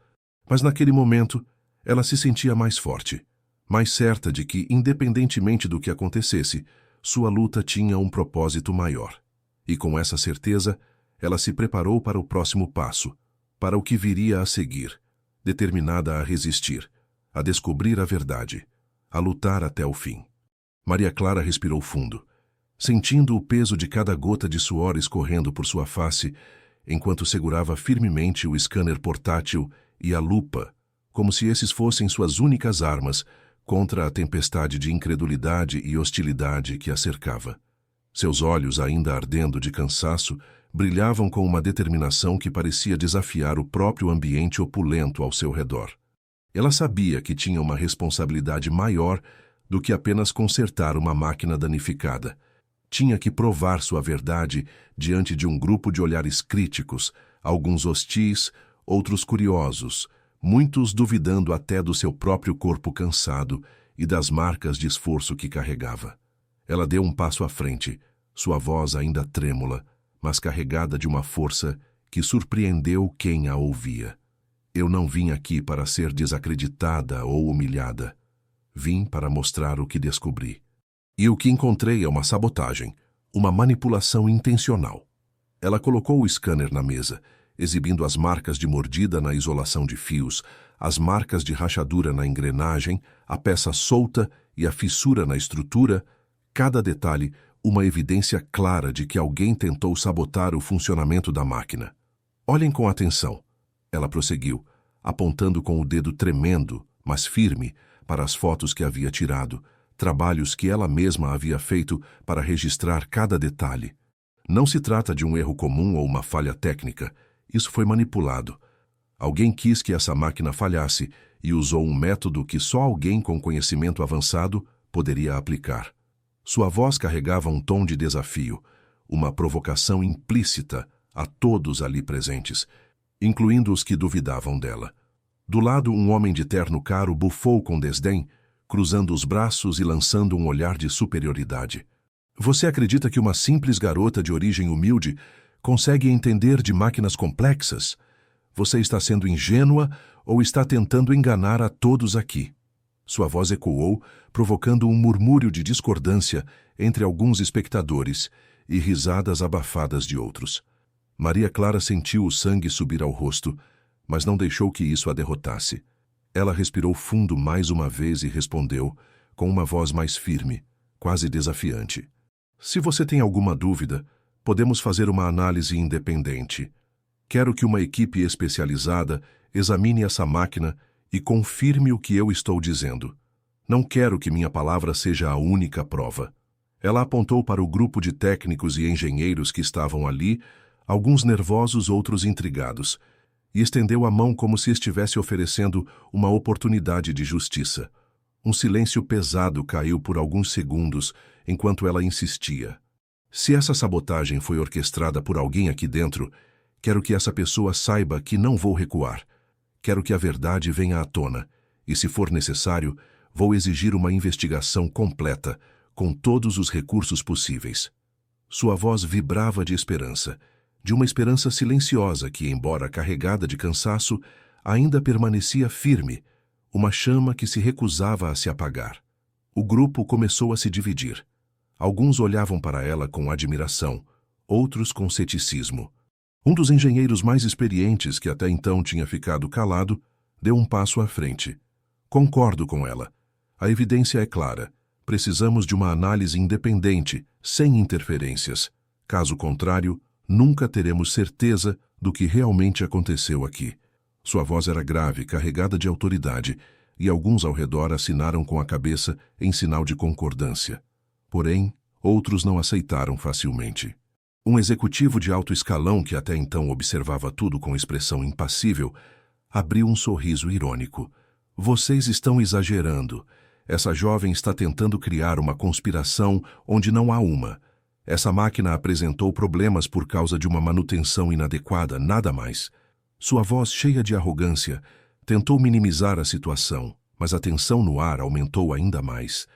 Mas naquele momento, ela se sentia mais forte, mais certa de que, independentemente do que acontecesse, sua luta tinha um propósito maior. E com essa certeza, ela se preparou para o próximo passo, para o que viria a seguir, determinada a resistir, a descobrir a verdade, a lutar até o fim. Maria Clara respirou fundo, sentindo o peso de cada gota de suor escorrendo por sua face, enquanto segurava firmemente o scanner portátil e a lupa, como se esses fossem suas únicas armas contra a tempestade de incredulidade e hostilidade que a cercava. Seus olhos, ainda ardendo de cansaço, brilhavam com uma determinação que parecia desafiar o próprio ambiente opulento ao seu redor. Ela sabia que tinha uma responsabilidade maior do que apenas consertar uma máquina danificada. Tinha que provar sua verdade diante de um grupo de olhares críticos, alguns hostis, outros curiosos, muitos duvidando até do seu próprio corpo cansado e das marcas de esforço que carregava. Ela deu um passo à frente, sua voz ainda trêmula, mas carregada de uma força que surpreendeu quem a ouvia. Eu não vim aqui para ser desacreditada ou humilhada. Vim para mostrar o que descobri. E o que encontrei é uma sabotagem, uma manipulação intencional. Ela colocou o scanner na mesa, exibindo as marcas de mordida na isolação de fios, as marcas de rachadura na engrenagem, a peça solta e a fissura na estrutura, cada detalhe uma evidência clara de que alguém tentou sabotar o funcionamento da máquina. Olhem com atenção. Ela prosseguiu, apontando com o dedo tremendo, mas firme, para as fotos que havia tirado, trabalhos que ela mesma havia feito para registrar cada detalhe. Não se trata de um erro comum ou uma falha técnica. Isso foi manipulado. Alguém quis que essa máquina falhasse e usou um método que só alguém com conhecimento avançado poderia aplicar. Sua voz carregava um tom de desafio, uma provocação implícita a todos ali presentes, incluindo os que duvidavam dela. Do lado, um homem de terno caro bufou com desdém, cruzando os braços e lançando um olhar de superioridade. Você acredita que uma simples garota de origem humilde consegue entender de máquinas complexas? Você está sendo ingênua ou está tentando enganar a todos aqui? Sua voz ecoou, provocando um murmúrio de discordância entre alguns espectadores e risadas abafadas de outros. Maria Clara sentiu o sangue subir ao rosto, mas não deixou que isso a derrotasse. Ela respirou fundo mais uma vez e respondeu, com uma voz mais firme, quase desafiante. Se você tem alguma dúvida, podemos fazer uma análise independente. Quero que uma equipe especializada examine essa máquina e confirme o que eu estou dizendo. Não quero que minha palavra seja a única prova. Ela apontou para o grupo de técnicos e engenheiros que estavam ali, alguns nervosos, outros intrigados, e estendeu a mão como se estivesse oferecendo uma oportunidade de justiça. Um silêncio pesado caiu por alguns segundos enquanto ela insistia. Se essa sabotagem foi orquestrada por alguém aqui dentro, quero que essa pessoa saiba que não vou recuar. Quero que a verdade venha à tona, e se for necessário, vou exigir uma investigação completa, com todos os recursos possíveis. Sua voz vibrava de esperança, de uma esperança silenciosa que, embora carregada de cansaço, ainda permanecia firme, uma chama que se recusava a se apagar. O grupo começou a se dividir. Alguns olhavam para ela com admiração, outros com ceticismo. Um dos engenheiros mais experientes, que até então tinha ficado calado, deu um passo à frente. Concordo com ela. A evidência é clara. Precisamos de uma análise independente, sem interferências. Caso contrário, nunca teremos certeza do que realmente aconteceu aqui. Sua voz era grave, carregada de autoridade, e alguns ao redor assinaram com a cabeça em sinal de concordância. Porém, outros não aceitaram facilmente. Um executivo de alto escalão, que até então observava tudo com expressão impassível, abriu um sorriso irônico. Vocês estão exagerando. Essa jovem está tentando criar uma conspiração onde não há uma. Essa máquina apresentou problemas por causa de uma manutenção inadequada, nada mais. Sua voz, cheia de arrogância, tentou minimizar a situação, mas a tensão no ar aumentou ainda mais.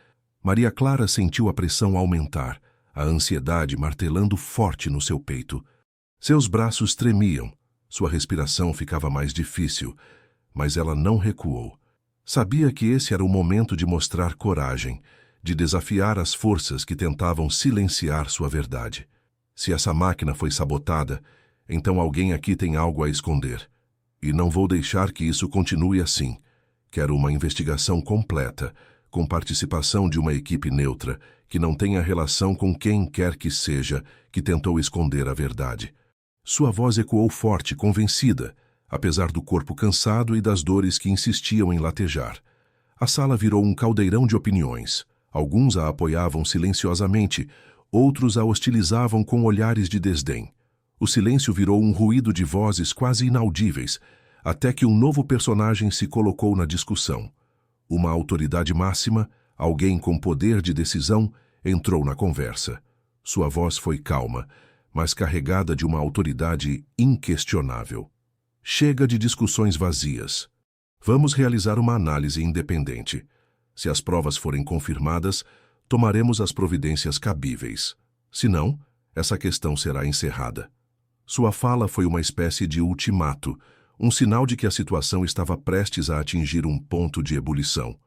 Maria Clara sentiu a pressão aumentar, a ansiedade martelando forte no seu peito. Seus braços tremiam, sua respiração ficava mais difícil, mas ela não recuou. Sabia que esse era o momento de mostrar coragem, de desafiar as forças que tentavam silenciar sua verdade. Se essa máquina foi sabotada, então alguém aqui tem algo a esconder. E não vou deixar que isso continue assim. Quero uma investigação completa, com participação de uma equipe neutra, que não tenha relação com quem quer que seja que tentou esconder a verdade. Sua voz ecoou forte, convencida, apesar do corpo cansado e das dores que insistiam em latejar. A sala virou um caldeirão de opiniões. Alguns a apoiavam silenciosamente, outros a hostilizavam com olhares de desdém. O silêncio virou um ruído de vozes quase inaudíveis, até que um novo personagem se colocou na discussão. Uma autoridade máxima, alguém com poder de decisão, entrou na conversa. Sua voz foi calma, mas carregada de uma autoridade inquestionável. Chega de discussões vazias. Vamos realizar uma análise independente. Se as provas forem confirmadas, tomaremos as providências cabíveis. Se não, essa questão será encerrada. Sua fala foi uma espécie de ultimato, um sinal de que a situação estava prestes a atingir um ponto de ebulição.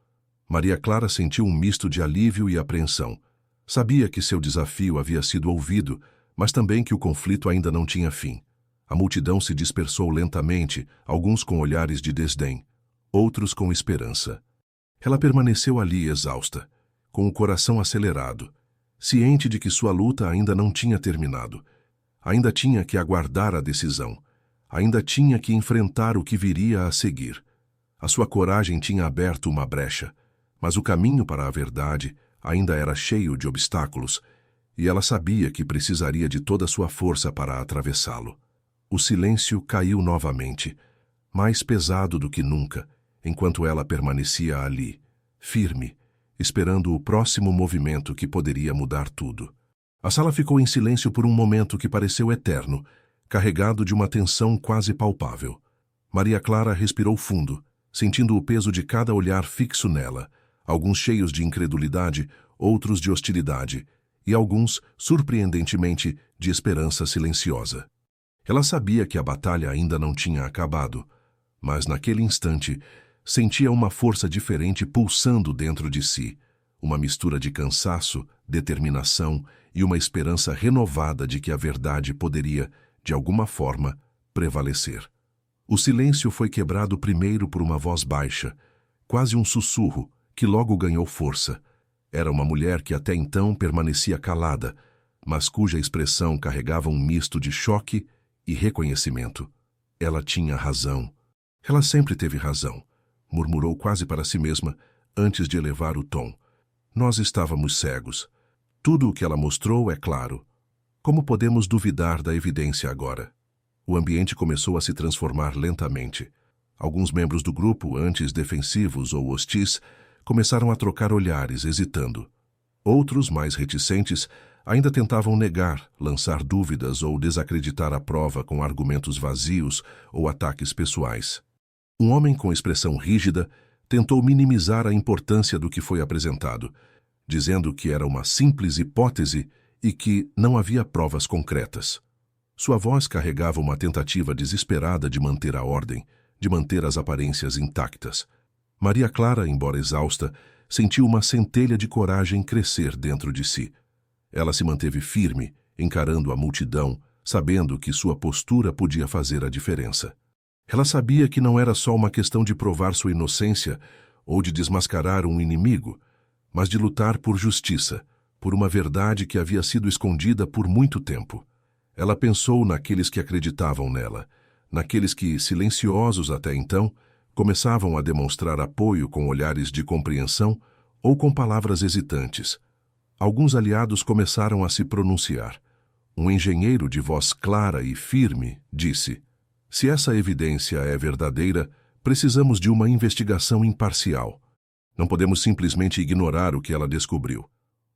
Maria Clara sentiu um misto de alívio e apreensão. Sabia que seu desafio havia sido ouvido, mas também que o conflito ainda não tinha fim. A multidão se dispersou lentamente, alguns com olhares de desdém, outros com esperança. Ela permaneceu ali exausta, com o coração acelerado, ciente de que sua luta ainda não tinha terminado. Ainda tinha que aguardar a decisão. Ainda tinha que enfrentar o que viria a seguir. A sua coragem tinha aberto uma brecha, mas o caminho para a verdade ainda era cheio de obstáculos, e ela sabia que precisaria de toda a sua força para atravessá-lo. O silêncio caiu novamente, mais pesado do que nunca, enquanto ela permanecia ali, firme, esperando o próximo movimento que poderia mudar tudo. A sala ficou em silêncio por um momento que pareceu eterno, carregado de uma tensão quase palpável. Maria Clara respirou fundo, sentindo o peso de cada olhar fixo nela, alguns cheios de incredulidade, outros de hostilidade, e alguns, surpreendentemente, de esperança silenciosa. Ela sabia que a batalha ainda não tinha acabado, mas naquele instante sentia uma força diferente pulsando dentro de si, uma mistura de cansaço, determinação e uma esperança renovada de que a verdade poderia, de alguma forma, prevalecer. O silêncio foi quebrado primeiro por uma voz baixa, quase um sussurro, que logo ganhou força. Era uma mulher que até então permanecia calada, mas cuja expressão carregava um misto de choque e reconhecimento. Ela tinha razão. Ela sempre teve razão, murmurou quase para si mesma, antes de elevar o tom. Nós estávamos cegos. Tudo o que ela mostrou é claro. Como podemos duvidar da evidência agora? O ambiente começou a se transformar lentamente. Alguns membros do grupo, antes defensivos ou hostis, começaram a trocar olhares, hesitando. Outros, mais reticentes, ainda tentavam negar, lançar dúvidas ou desacreditar a prova com argumentos vazios ou ataques pessoais. Um homem com expressão rígida tentou minimizar a importância do que foi apresentado, dizendo que era uma simples hipótese e que não havia provas concretas. Sua voz carregava uma tentativa desesperada de manter a ordem, de manter as aparências intactas. Maria Clara, embora exausta, sentiu uma centelha de coragem crescer dentro de si. Ela se manteve firme, encarando a multidão, sabendo que sua postura podia fazer a diferença. Ela sabia que não era só uma questão de provar sua inocência ou de desmascarar um inimigo, mas de lutar por justiça, por uma verdade que havia sido escondida por muito tempo. Ela pensou naqueles que acreditavam nela, naqueles que, silenciosos até então, começavam a demonstrar apoio com olhares de compreensão ou com palavras hesitantes. Alguns aliados começaram a se pronunciar. Um engenheiro de voz clara e firme disse: "Se essa evidência é verdadeira, precisamos de uma investigação imparcial." Não podemos simplesmente ignorar o que ela descobriu.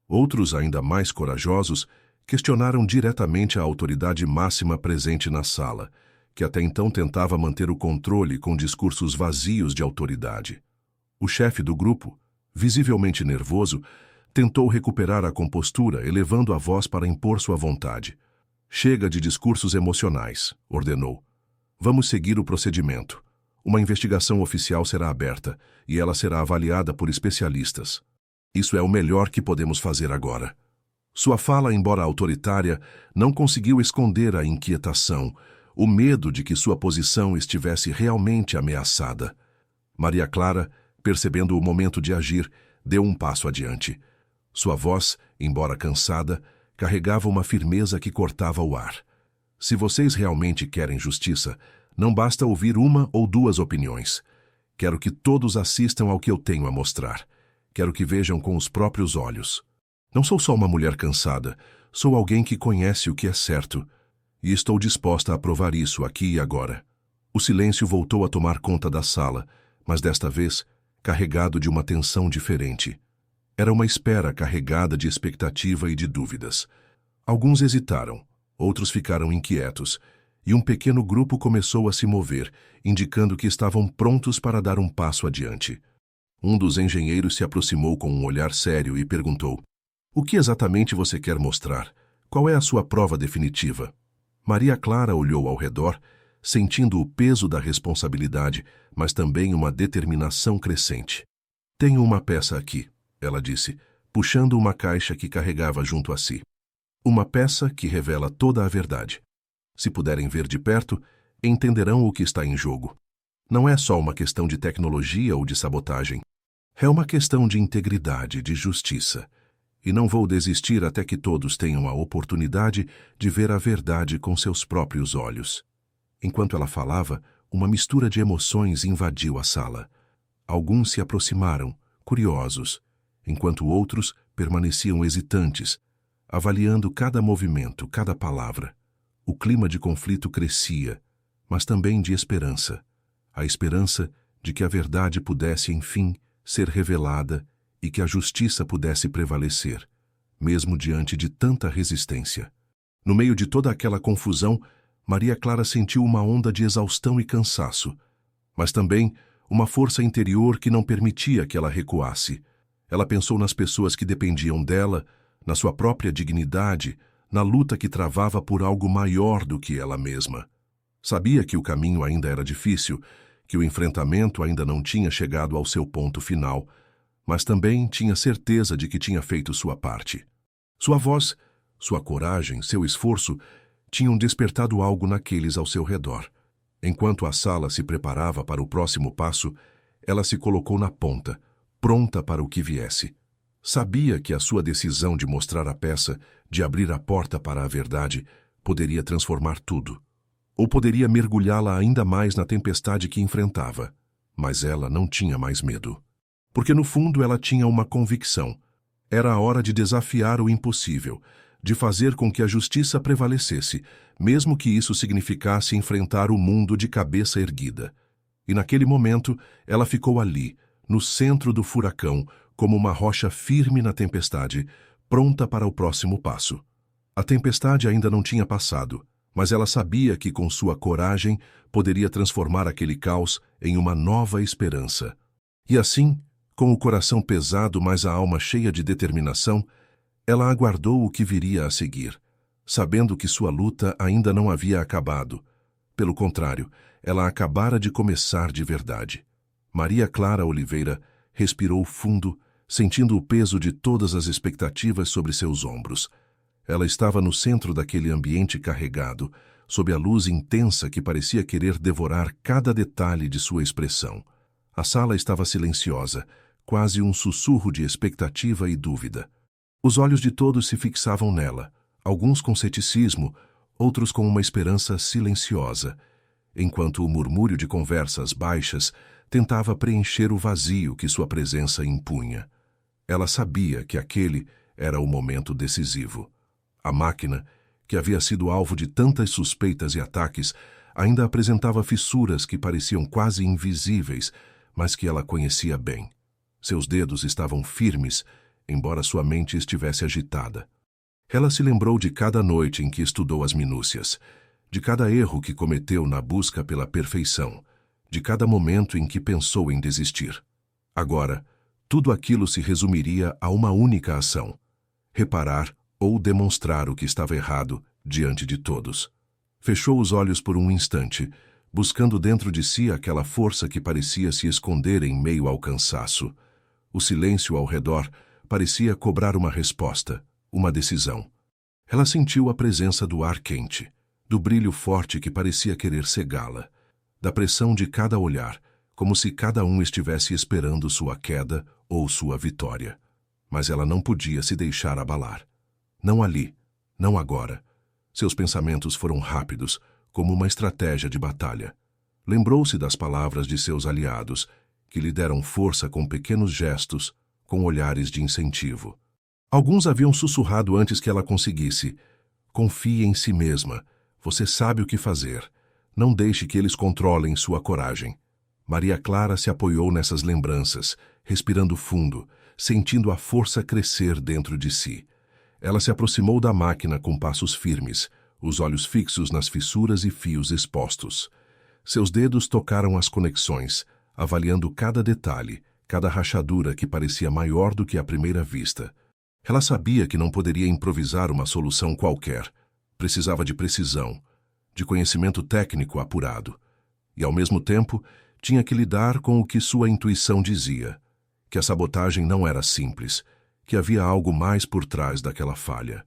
Outros, ainda mais corajosos, questionaram diretamente a autoridade máxima presente na sala, que até então tentava manter o controle com discursos vazios de autoridade. O chefe do grupo, visivelmente nervoso, tentou recuperar a compostura, elevando a voz para impor sua vontade. Chega de discursos emocionais, ordenou. Vamos seguir o procedimento. Uma investigação oficial será aberta e ela será avaliada por especialistas. Isso é o melhor que podemos fazer agora. Sua fala, embora autoritária, não conseguiu esconder a inquietação, o medo de que sua posição estivesse realmente ameaçada. Maria Clara, percebendo o momento de agir, deu um passo adiante. Sua voz, embora cansada, carregava uma firmeza que cortava o ar. Se vocês realmente querem justiça, não basta ouvir uma ou duas opiniões. Quero que todos assistam ao que eu tenho a mostrar. Quero que vejam com os próprios olhos. Não sou só uma mulher cansada, sou alguém que conhece o que é certo. E estou disposta a provar isso aqui e agora. O silêncio voltou a tomar conta da sala, mas desta vez, carregado de uma tensão diferente. Era uma espera carregada de expectativa e de dúvidas. Alguns hesitaram, outros ficaram inquietos, e um pequeno grupo começou a se mover, indicando que estavam prontos para dar um passo adiante. Um dos engenheiros se aproximou com um olhar sério e perguntou: "O que exatamente você quer mostrar? Qual é a sua prova definitiva?" Maria Clara olhou ao redor, sentindo o peso da responsabilidade, mas também uma determinação crescente. "Tenho uma peça aqui", ela disse, puxando uma caixa que carregava junto a si. "Uma peça que revela toda a verdade. Se puderem ver de perto, entenderão o que está em jogo. Não é só uma questão de tecnologia ou de sabotagem. É uma questão de integridade, de justiça. E não vou desistir até que todos tenham a oportunidade de ver a verdade com seus próprios olhos." Enquanto ela falava, uma mistura de emoções invadiu a sala. Alguns se aproximaram, curiosos, enquanto outros permaneciam hesitantes, avaliando cada movimento, cada palavra. O clima de conflito crescia, mas também de esperança. A esperança de que a verdade pudesse, enfim, ser revelada e que a justiça pudesse prevalecer, mesmo diante de tanta resistência. No meio de toda aquela confusão, Maria Clara sentiu uma onda de exaustão e cansaço, mas também uma força interior que não permitia que ela recuasse. Ela pensou nas pessoas que dependiam dela, na sua própria dignidade, na luta que travava por algo maior do que ela mesma. Sabia que o caminho ainda era difícil, que o enfrentamento ainda não tinha chegado ao seu ponto final, mas também tinha certeza de que tinha feito sua parte. Sua voz, sua coragem, seu esforço tinham despertado algo naqueles ao seu redor. Enquanto a sala se preparava para o próximo passo, ela se colocou na ponta, pronta para o que viesse. Sabia que a sua decisão de mostrar a peça, de abrir a porta para a verdade, poderia transformar tudo. Ou poderia mergulhá-la ainda mais na tempestade que enfrentava. Mas ela não tinha mais medo. Porque no fundo ela tinha uma convicção. Era a hora de desafiar o impossível, de fazer com que a justiça prevalecesse, mesmo que isso significasse enfrentar o mundo de cabeça erguida. E naquele momento, ela ficou ali, no centro do furacão, como uma rocha firme na tempestade, pronta para o próximo passo. A tempestade ainda não tinha passado, mas ela sabia que com sua coragem poderia transformar aquele caos em uma nova esperança. E assim, com o coração pesado, mas a alma cheia de determinação, ela aguardou o que viria a seguir, sabendo que sua luta ainda não havia acabado. Pelo contrário, ela acabara de começar de verdade. Maria Clara Oliveira respirou fundo, sentindo o peso de todas as expectativas sobre seus ombros. Ela estava no centro daquele ambiente carregado, sob a luz intensa que parecia querer devorar cada detalhe de sua expressão. A sala estava silenciosa, quase um sussurro de expectativa e dúvida. Os olhos de todos se fixavam nela, alguns com ceticismo, outros com uma esperança silenciosa, enquanto o murmúrio de conversas baixas tentava preencher o vazio que sua presença impunha. Ela sabia que aquele era o momento decisivo. A máquina, que havia sido alvo de tantas suspeitas e ataques, ainda apresentava fissuras que pareciam quase invisíveis, mas que ela conhecia bem. Seus dedos estavam firmes, embora sua mente estivesse agitada. Ela se lembrou de cada noite em que estudou as minúcias, de cada erro que cometeu na busca pela perfeição, de cada momento em que pensou em desistir. Agora, tudo aquilo se resumiria a uma única ação: reparar ou demonstrar o que estava errado diante de todos. Fechou os olhos por um instante, buscando dentro de si aquela força que parecia se esconder em meio ao cansaço. O silêncio ao redor parecia cobrar uma resposta, uma decisão. Ela sentiu a presença do ar quente, do brilho forte que parecia querer cegá-la, da pressão de cada olhar, como se cada um estivesse esperando sua queda ou sua vitória. Mas ela não podia se deixar abalar. Não ali, não agora. Seus pensamentos foram rápidos, como uma estratégia de batalha. Lembrou-se das palavras de seus aliados, que lhe deram força com pequenos gestos, com olhares de incentivo. Alguns haviam sussurrado antes que ela conseguisse: confie em si mesma, você sabe o que fazer. Não deixe que eles controlem sua coragem. Maria Clara se apoiou nessas lembranças, respirando fundo, sentindo a força crescer dentro de si. Ela se aproximou da máquina com passos firmes, os olhos fixos nas fissuras e fios expostos. Seus dedos tocaram as conexões, avaliando cada detalhe, cada rachadura que parecia maior do que à primeira vista. Ela sabia que não poderia improvisar uma solução qualquer. Precisava de precisão, de conhecimento técnico apurado. E, ao mesmo tempo, tinha que lidar com o que sua intuição dizia: que a sabotagem não era simples, que havia algo mais por trás daquela falha.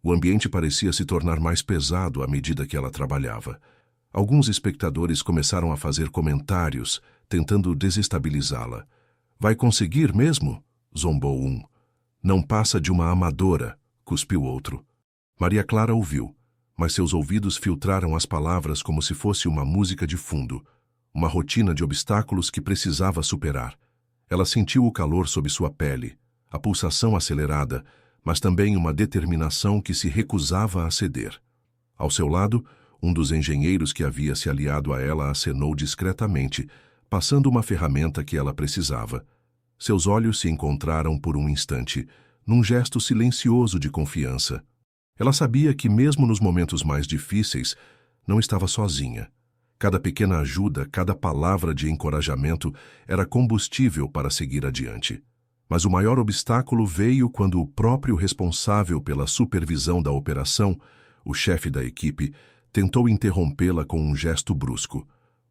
O ambiente parecia se tornar mais pesado à medida que ela trabalhava. Alguns espectadores começaram a fazer comentários, tentando desestabilizá-la. Vai conseguir mesmo? Zombou um. Não passa de uma amadora, cuspiu outro. Maria Clara ouviu, mas seus ouvidos filtraram as palavras como se fosse uma música de fundo, uma rotina de obstáculos que precisava superar. Ela sentiu o calor sob sua pele, a pulsação acelerada, mas também uma determinação que se recusava a ceder. Ao seu lado, um dos engenheiros que havia se aliado a ela acenou discretamente, passando uma ferramenta que ela precisava. Seus olhos se encontraram por um instante, num gesto silencioso de confiança. Ela sabia que, mesmo nos momentos mais difíceis, não estava sozinha. Cada pequena ajuda, cada palavra de encorajamento era combustível para seguir adiante. Mas o maior obstáculo veio quando o próprio responsável pela supervisão da operação, o chefe da equipe, tentou interrompê-la com um gesto brusco.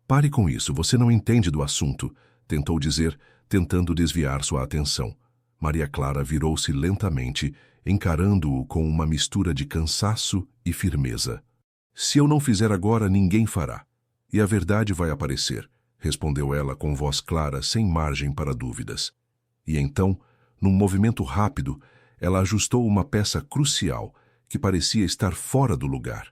Pare com isso, você não entende do assunto, tentou dizer, tentando desviar sua atenção. Maria Clara virou-se lentamente, encarando-o com uma mistura de cansaço e firmeza. Se eu não fizer agora, ninguém fará. E a verdade vai aparecer, respondeu ela com voz clara, sem margem para dúvidas. E então, num movimento rápido, ela ajustou uma peça crucial que parecia estar fora do lugar.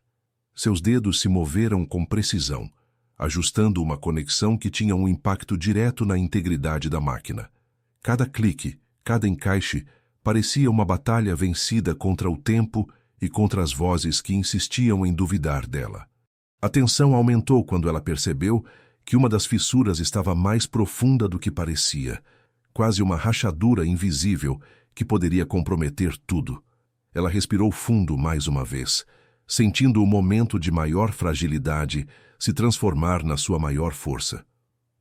Seus dedos se moveram com precisão, ajustando uma conexão que tinha um impacto direto na integridade da máquina. Cada clique, cada encaixe, parecia uma batalha vencida contra o tempo e contra as vozes que insistiam em duvidar dela. A tensão aumentou quando ela percebeu que uma das fissuras estava mais profunda do que parecia, quase uma rachadura invisível que poderia comprometer tudo. Ela respirou fundo mais uma vez, sentindo o momento de maior fragilidade se transformar na sua maior força.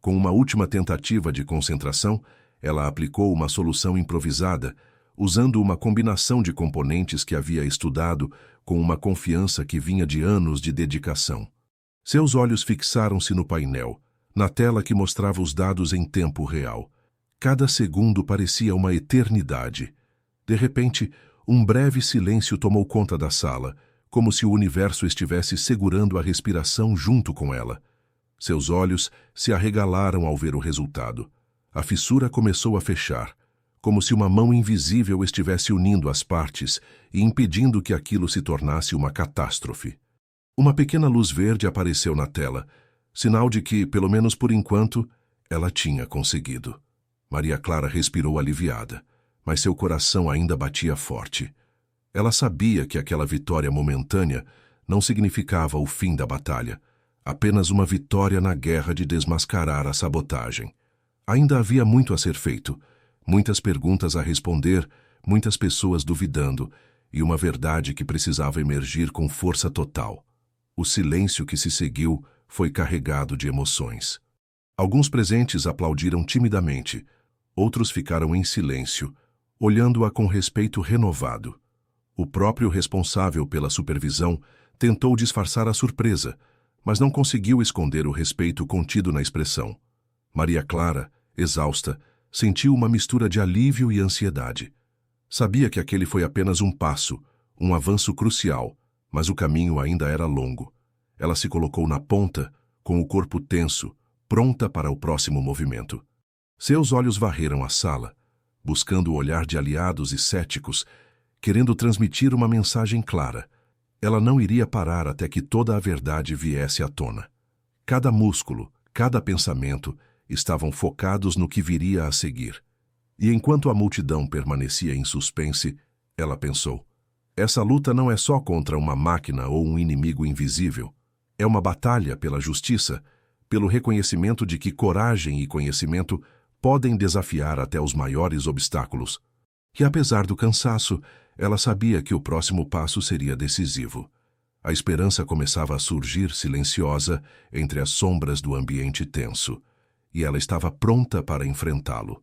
Com uma última tentativa de concentração, ela aplicou uma solução improvisada, usando uma combinação de componentes que havia estudado com uma confiança que vinha de anos de dedicação. Seus olhos fixaram-se no painel, na tela que mostrava os dados em tempo real. Cada segundo parecia uma eternidade. De repente, um breve silêncio tomou conta da sala, como se o universo estivesse segurando a respiração junto com ela. Seus olhos se arregalaram ao ver o resultado. A fissura começou a fechar, como se uma mão invisível estivesse unindo as partes e impedindo que aquilo se tornasse uma catástrofe. Uma pequena luz verde apareceu na tela, sinal de que, pelo menos por enquanto, ela tinha conseguido. Maria Clara respirou aliviada, mas seu coração ainda batia forte. Ela sabia que aquela vitória momentânea não significava o fim da batalha, apenas uma vitória na guerra de desmascarar a sabotagem. Ainda havia muito a ser feito, Muitas perguntas a responder, muitas pessoas duvidando, e uma verdade que precisava emergir com força total. O silêncio que se seguiu foi carregado de emoções. Alguns presentes aplaudiram timidamente, outros ficaram em silêncio, olhando-a com respeito renovado. O próprio responsável pela supervisão tentou disfarçar a surpresa, mas não conseguiu esconder o respeito contido na expressão. Maria Clara, exausta, sentiu uma mistura de alívio e ansiedade. Sabia que aquele foi apenas um passo, um avanço crucial, mas o caminho ainda era longo. Ela se colocou na ponta, com o corpo tenso, pronta para o próximo movimento. Seus olhos varreram a sala, buscando o olhar de aliados e céticos, querendo transmitir uma mensagem clara. Ela não iria parar até que toda a verdade viesse à tona. Cada músculo, cada pensamento estavam focados no que viria a seguir. E enquanto a multidão permanecia em suspense, ela pensou: essa luta não é só contra uma máquina ou um inimigo invisível. É uma batalha pela justiça, pelo reconhecimento de que coragem e conhecimento podem desafiar até os maiores obstáculos. E apesar do cansaço, ela sabia que o próximo passo seria decisivo. A esperança começava a surgir silenciosa entre as sombras do ambiente tenso, e ela estava pronta para enfrentá-lo.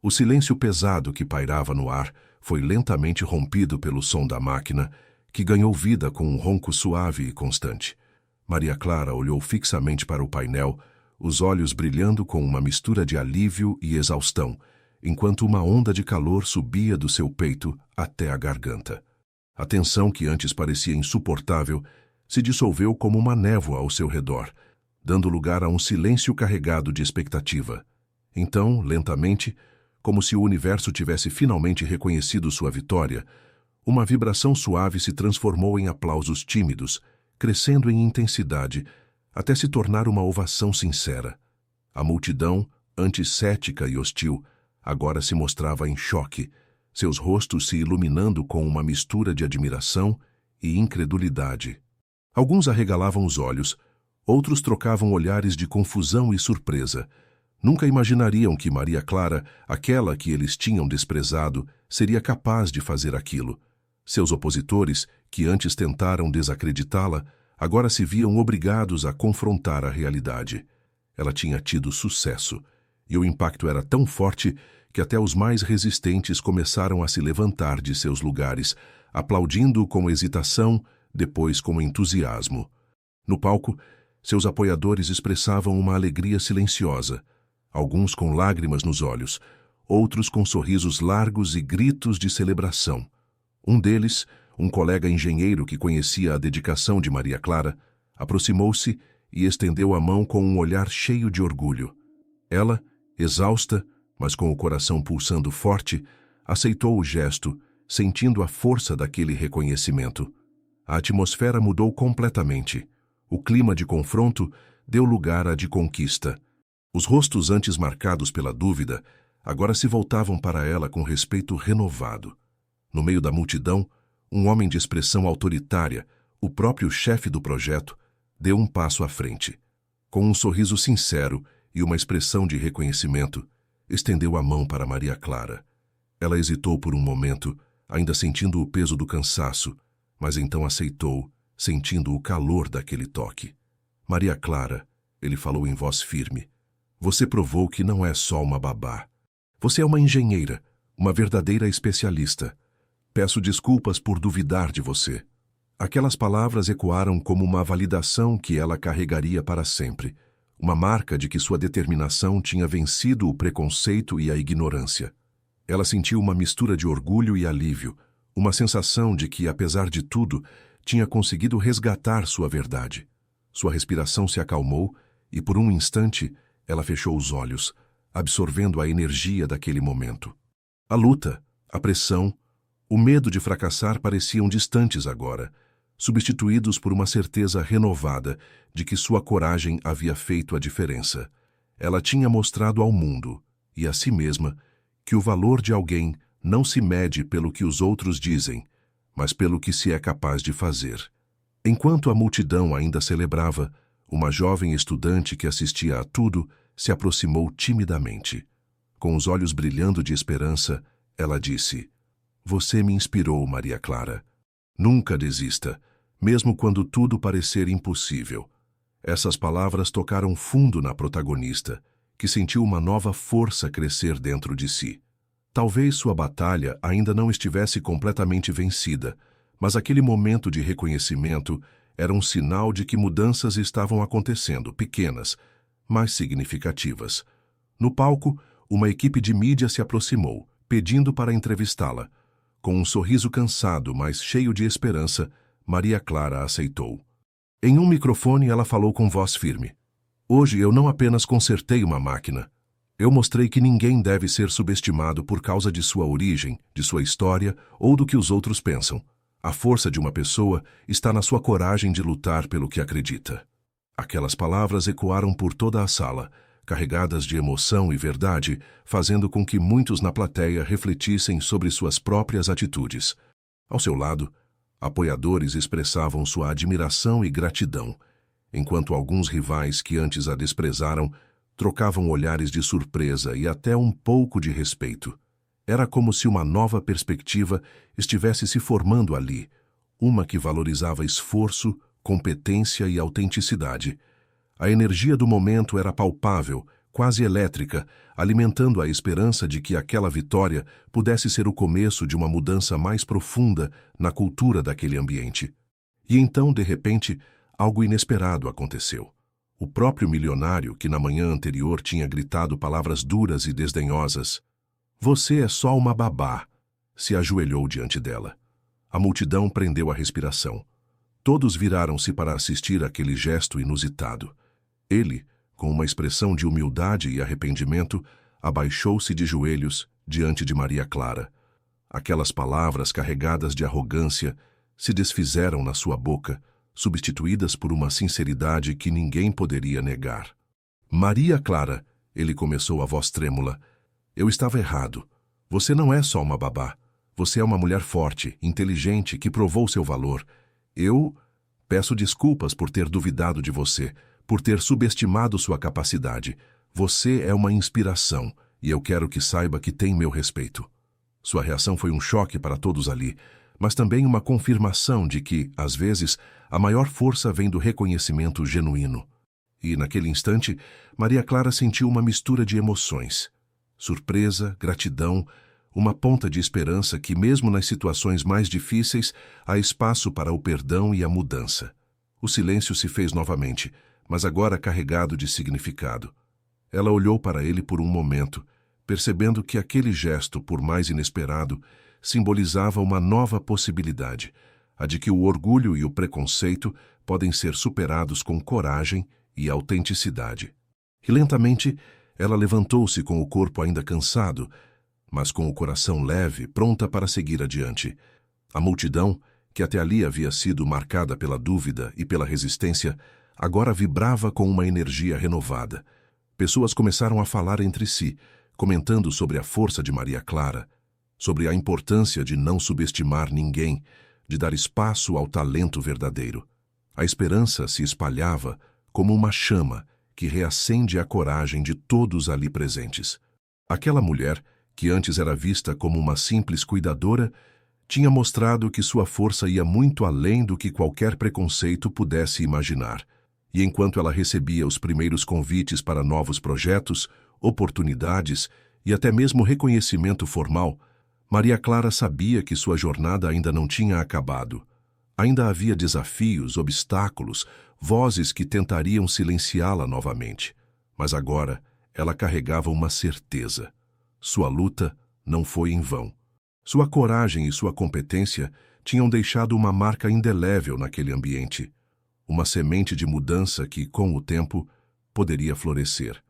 O silêncio pesado que pairava no ar foi lentamente rompido pelo som da máquina, que ganhou vida com um ronco suave e constante. Maria Clara olhou fixamente para o painel, os olhos brilhando com uma mistura de alívio e exaustão, enquanto uma onda de calor subia do seu peito até a garganta. A tensão que antes parecia insuportável se dissolveu como uma névoa ao seu redor, dando lugar a um silêncio carregado de expectativa. Então, lentamente, como se o universo tivesse finalmente reconhecido sua vitória, uma vibração suave se transformou em aplausos tímidos, crescendo em intensidade, até se tornar uma ovação sincera. A multidão, antes cética e hostil, agora se mostrava em choque, seus rostos se iluminando com uma mistura de admiração e incredulidade. Alguns arregalavam os olhos, outros trocavam olhares de confusão e surpresa. Nunca imaginariam que Maria Clara, aquela que eles tinham desprezado, seria capaz de fazer aquilo. Seus opositores, que antes tentaram desacreditá-la, agora se viam obrigados a confrontar a realidade. Ela tinha tido sucesso, e o impacto era tão forte que até os mais resistentes começaram a se levantar de seus lugares, aplaudindo com hesitação, depois com entusiasmo. No palco, seus apoiadores expressavam uma alegria silenciosa, alguns com lágrimas nos olhos, outros com sorrisos largos e gritos de celebração. Um deles, um colega engenheiro que conhecia a dedicação de Maria Clara, aproximou-se e estendeu a mão com um olhar cheio de orgulho. Ela, exausta, mas com o coração pulsando forte, aceitou o gesto, sentindo a força daquele reconhecimento. A atmosfera mudou completamente. O clima de confronto deu lugar à de conquista. Os rostos antes marcados pela dúvida agora se voltavam para ela com respeito renovado. No meio da multidão, um homem de expressão autoritária, o próprio chefe do projeto, deu um passo à frente. Com um sorriso sincero e uma expressão de reconhecimento, estendeu a mão para Maria Clara. Ela hesitou por um momento, ainda sentindo o peso do cansaço, mas então aceitou, sentindo o calor daquele toque. Maria Clara, ele falou em voz firme, você provou que não é só uma babá. Você é uma engenheira, uma verdadeira especialista. Peço desculpas por duvidar de você. Aquelas palavras ecoaram como uma validação que ela carregaria para sempre, uma marca de que sua determinação tinha vencido o preconceito e a ignorância. Ela sentiu uma mistura de orgulho e alívio, uma sensação de que, apesar de tudo, tinha conseguido resgatar sua verdade. Sua respiração se acalmou e, por um instante, ela fechou os olhos, absorvendo a energia daquele momento. A luta, a pressão, o medo de fracassar pareciam distantes agora, substituídos por uma certeza renovada de que sua coragem havia feito a diferença. Ela tinha mostrado ao mundo, e a si mesma, que o valor de alguém não se mede pelo que os outros dizem, mas pelo que se é capaz de fazer. Enquanto a multidão ainda celebrava, uma jovem estudante que assistia a tudo se aproximou timidamente. Com os olhos brilhando de esperança, ela disse: "Você me inspirou, Maria Clara. Nunca desista, mesmo quando tudo parecer impossível." Essas palavras tocaram fundo na protagonista, que sentiu uma nova força crescer dentro de si. Talvez sua batalha ainda não estivesse completamente vencida, mas aquele momento de reconhecimento era um sinal de que mudanças estavam acontecendo, pequenas, mas significativas. No palco, uma equipe de mídia se aproximou, pedindo para entrevistá-la. Com um sorriso cansado, mas cheio de esperança, Maria Clara aceitou. Em um microfone, ela falou com voz firme: "Hoje eu não apenas consertei uma máquina. Eu mostrei que ninguém deve ser subestimado por causa de sua origem, de sua história ou do que os outros pensam. A força de uma pessoa está na sua coragem de lutar pelo que acredita." Aquelas palavras ecoaram por toda a sala, carregadas de emoção e verdade, fazendo com que muitos na plateia refletissem sobre suas próprias atitudes. Ao seu lado, apoiadores expressavam sua admiração e gratidão, enquanto alguns rivais que antes a desprezaram trocavam olhares de surpresa e até um pouco de respeito. Era como se uma nova perspectiva estivesse se formando ali, uma que valorizava esforço, competência e autenticidade. A energia do momento era palpável, quase elétrica, alimentando a esperança de que aquela vitória pudesse ser o começo de uma mudança mais profunda na cultura daquele ambiente. E então, de repente, algo inesperado aconteceu. O próprio milionário, que na manhã anterior tinha gritado palavras duras e desdenhosas, "Você é só uma babá", se ajoelhou diante dela. A multidão prendeu a respiração. Todos viraram-se para assistir àquele gesto inusitado. Ele, com uma expressão de humildade e arrependimento, abaixou-se de joelhos diante de Maria Clara. Aquelas palavras carregadas de arrogância se desfizeram na sua boca, substituídas por uma sinceridade que ninguém poderia negar. "Maria Clara", ele começou a voz trêmula, "eu estava errado. Você não é só uma babá. Você é uma mulher forte, inteligente, que provou seu valor. Eu peço desculpas por ter duvidado de você, por ter subestimado sua capacidade. Você é uma inspiração, e eu quero que saiba que tem meu respeito." Sua reação foi um choque para todos ali, mas também uma confirmação de que, às vezes, a maior força vem do reconhecimento genuíno. E, naquele instante, Maria Clara sentiu uma mistura de emoções. Surpresa, gratidão, uma ponta de esperança que, mesmo nas situações mais difíceis, há espaço para o perdão e a mudança. O silêncio se fez novamente, mas agora carregado de significado. Ela olhou para ele por um momento, percebendo que aquele gesto, por mais inesperado, simbolizava uma nova possibilidade, a de que o orgulho e o preconceito podem ser superados com coragem e autenticidade. E lentamente, ela levantou-se com o corpo ainda cansado, mas com o coração leve, pronta para seguir adiante. A multidão, que até ali havia sido marcada pela dúvida e pela resistência, agora vibrava com uma energia renovada. Pessoas começaram a falar entre si, comentando sobre a força de Maria Clara, sobre a importância de não subestimar ninguém, de dar espaço ao talento verdadeiro. A esperança se espalhava como uma chama que reacende a coragem de todos ali presentes. Aquela mulher, que antes era vista como uma simples cuidadora, tinha mostrado que sua força ia muito além do que qualquer preconceito pudesse imaginar. E enquanto ela recebia os primeiros convites para novos projetos, oportunidades e até mesmo reconhecimento formal, Maria Clara sabia que sua jornada ainda não tinha acabado. Ainda havia desafios, obstáculos, vozes que tentariam silenciá-la novamente. Mas agora ela carregava uma certeza. Sua luta não foi em vão. Sua coragem e sua competência tinham deixado uma marca indelével naquele ambiente. Uma semente de mudança que, com o tempo, poderia florescer.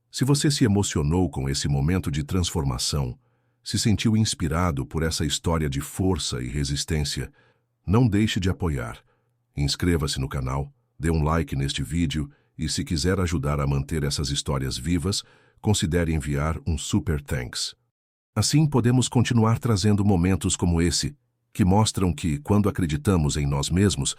Se você se emocionou com esse momento de transformação, se sentiu inspirado por essa história de força e resistência, não deixe de apoiar. Inscreva-se no canal, dê um like neste vídeo e, se quiser ajudar a manter essas histórias vivas, considere enviar um super thanks. Assim podemos continuar trazendo momentos como esse, que mostram que, quando acreditamos em nós mesmos,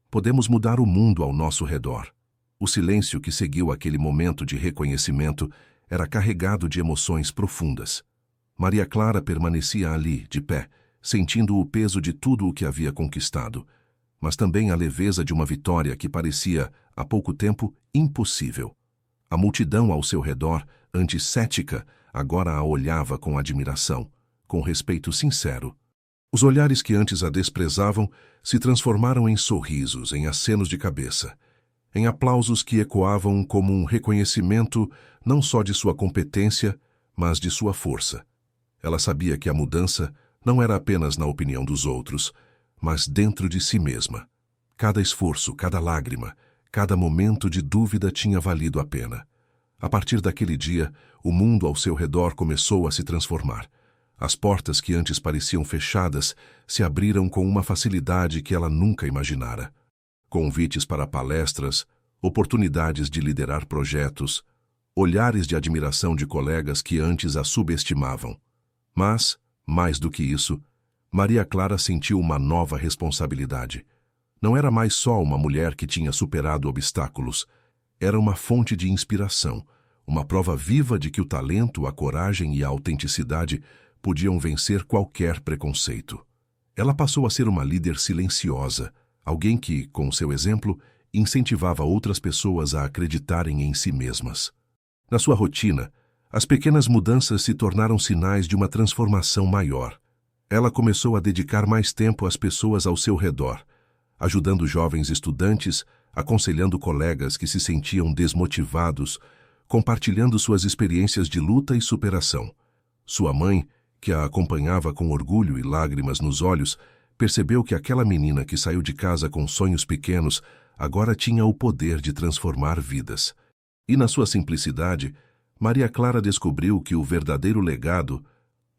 podemos mudar o mundo ao nosso redor. O silêncio que seguiu aquele momento de reconhecimento era carregado de emoções profundas. Maria Clara permanecia ali, de pé, sentindo o peso de tudo o que havia conquistado, mas também a leveza de uma vitória que parecia, há pouco tempo, impossível. A multidão ao seu redor, antes cética, agora a olhava com admiração, com respeito sincero. Os olhares que antes a desprezavam se transformaram em sorrisos, em acenos de cabeça, em aplausos que ecoavam como um reconhecimento não só de sua competência, mas de sua força. Ela sabia que a mudança não era apenas na opinião dos outros, mas dentro de si mesma. Cada esforço, cada lágrima, cada momento de dúvida tinha valido a pena. A partir daquele dia, o mundo ao seu redor começou a se transformar. As portas que antes pareciam fechadas se abriram com uma facilidade que ela nunca imaginara. Convites para palestras, oportunidades de liderar projetos, olhares de admiração de colegas que antes a subestimavam. Mas, mais do que isso, Maria Clara sentiu uma nova responsabilidade. Não era mais só uma mulher que tinha superado obstáculos. Era uma fonte de inspiração, uma prova viva de que o talento, a coragem e a autenticidade podiam vencer qualquer preconceito. Ela passou a ser uma líder silenciosa, alguém que, com seu exemplo, incentivava outras pessoas a acreditarem em si mesmas. Na sua rotina, as pequenas mudanças se tornaram sinais de uma transformação maior. Ela começou a dedicar mais tempo às pessoas ao seu redor, ajudando jovens estudantes, aconselhando colegas que se sentiam desmotivados, compartilhando suas experiências de luta e superação. Sua mãe, que a acompanhava com orgulho e lágrimas nos olhos, percebeu que aquela menina que saiu de casa com sonhos pequenos agora tinha o poder de transformar vidas. E na sua simplicidade, Maria Clara descobriu que o verdadeiro legado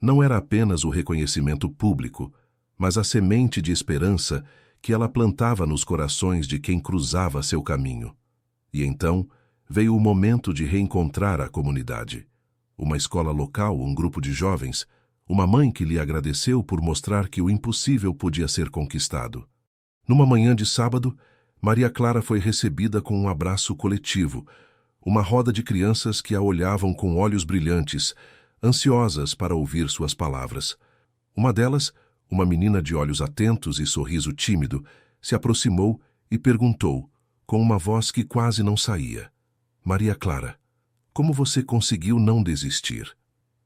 não era apenas o reconhecimento público, mas a semente de esperança que ela plantava nos corações de quem cruzava seu caminho. E então veio o momento de reencontrar a comunidade. Uma escola local, um grupo de jovens, uma mãe que lhe agradeceu por mostrar que o impossível podia ser conquistado. Numa manhã de sábado, Maria Clara foi recebida com um abraço coletivo, uma roda de crianças que a olhavam com olhos brilhantes, ansiosas para ouvir suas palavras. Uma delas, uma menina de olhos atentos e sorriso tímido, se aproximou e perguntou, com uma voz que quase não saía: Maria Clara, como você conseguiu não desistir?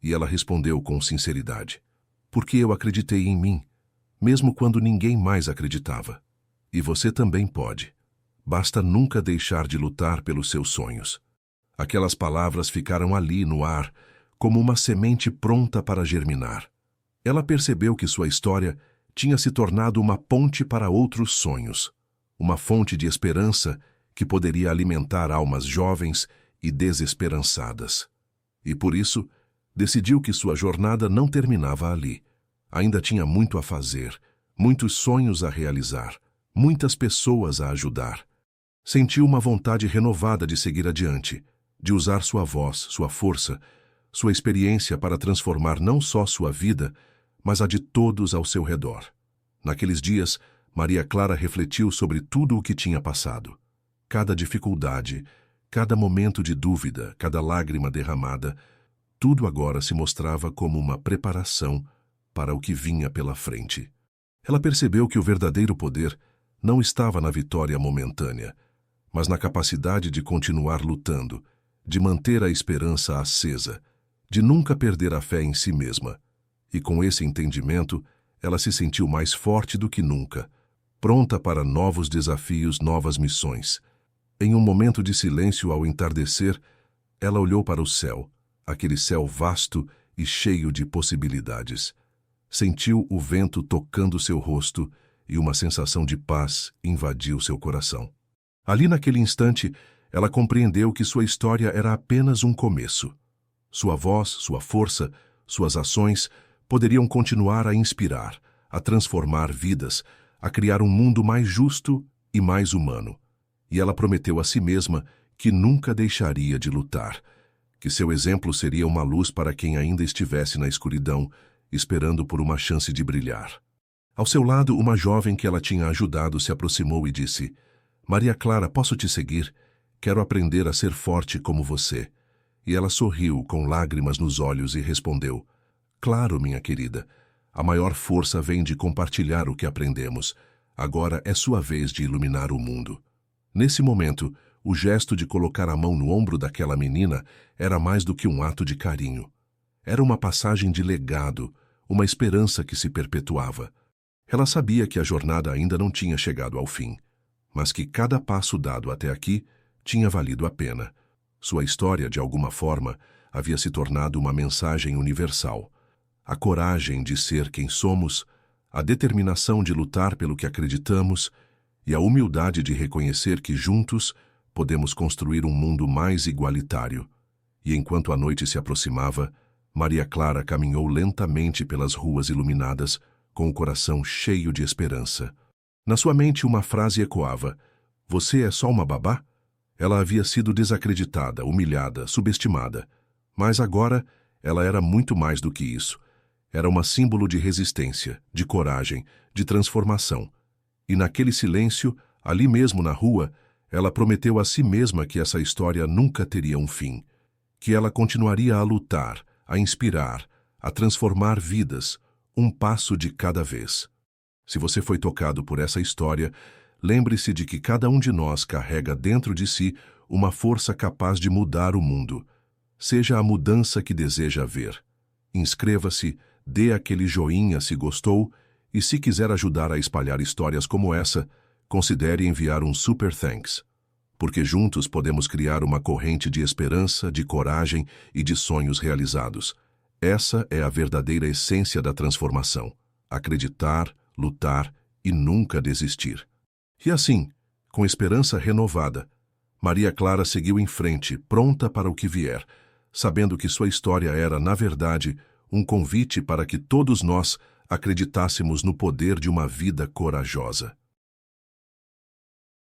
E ela respondeu com sinceridade: porque eu acreditei em mim, mesmo quando ninguém mais acreditava. E você também pode. Basta nunca deixar de lutar pelos seus sonhos. Aquelas palavras ficaram ali no ar, como uma semente pronta para germinar. Ela percebeu que sua história tinha se tornado uma ponte para outros sonhos, uma fonte de esperança que poderia alimentar almas jovens e desesperançadas. E por isso, decidiu que sua jornada não terminava ali. Ainda tinha muito a fazer, muitos sonhos a realizar, muitas pessoas a ajudar. Sentiu uma vontade renovada de seguir adiante, de usar sua voz, sua força, sua experiência para transformar não só sua vida, mas a de todos ao seu redor. Naqueles dias, Maria Clara refletiu sobre tudo o que tinha passado. Cada dificuldade, cada momento de dúvida, cada lágrima derramada, tudo agora se mostrava como uma preparação para o que vinha pela frente. Ela percebeu que o verdadeiro poder não estava na vitória momentânea, mas na capacidade de continuar lutando, de manter a esperança acesa, de nunca perder a fé em si mesma. E com esse entendimento, ela se sentiu mais forte do que nunca, pronta para novos desafios, novas missões. Em um momento de silêncio ao entardecer, ela olhou para o céu, aquele céu vasto e cheio de possibilidades. Sentiu o vento tocando seu rosto e uma sensação de paz invadiu seu coração. Ali naquele instante, ela compreendeu que sua história era apenas um começo. Sua voz, sua força, suas ações poderiam continuar a inspirar, a transformar vidas, a criar um mundo mais justo e mais humano. E ela prometeu a si mesma que nunca deixaria de lutar, que seu exemplo seria uma luz para quem ainda estivesse na escuridão, esperando por uma chance de brilhar. Ao seu lado, uma jovem que ela tinha ajudado se aproximou e disse: Maria Clara, posso te seguir? Quero aprender a ser forte como você. E ela sorriu com lágrimas nos olhos e respondeu: Claro, minha querida. A maior força vem de compartilhar o que aprendemos. Agora é sua vez de iluminar o mundo. Nesse momento, o gesto de colocar a mão no ombro daquela menina era mais do que um ato de carinho. Era uma passagem de legado, uma esperança que se perpetuava. Ela sabia que a jornada ainda não tinha chegado ao fim, mas que cada passo dado até aqui tinha valido a pena. Sua história, de alguma forma, havia se tornado uma mensagem universal. A coragem de ser quem somos, a determinação de lutar pelo que acreditamos e a humildade de reconhecer que juntos podemos construir um mundo mais igualitário. E enquanto a noite se aproximava, Maria Clara caminhou lentamente pelas ruas iluminadas, com o coração cheio de esperança. Na sua mente uma frase ecoava: Você é só uma babá? Ela havia sido desacreditada, humilhada, subestimada. Mas agora ela era muito mais do que isso. Era uma símbolo de resistência, de coragem, de transformação. E naquele silêncio, ali mesmo na rua, ela prometeu a si mesma que essa história nunca teria um fim, que ela continuaria a lutar, a inspirar, a transformar vidas, um passo de cada vez. Se você foi tocado por essa história, lembre-se de que cada um de nós carrega dentro de si uma força capaz de mudar o mundo. Seja a mudança que deseja ver. Inscreva-se, dê aquele joinha se gostou e, se quiser ajudar a espalhar histórias como essa, considere enviar um super thanks. Porque juntos podemos criar uma corrente de esperança, de coragem e de sonhos realizados. Essa é a verdadeira essência da transformação. Acreditar, lutar e nunca desistir. E assim, com esperança renovada, Maria Clara seguiu em frente, pronta para o que vier, sabendo que sua história era, na verdade, um convite para que todos nós acreditássemos no poder de uma vida corajosa.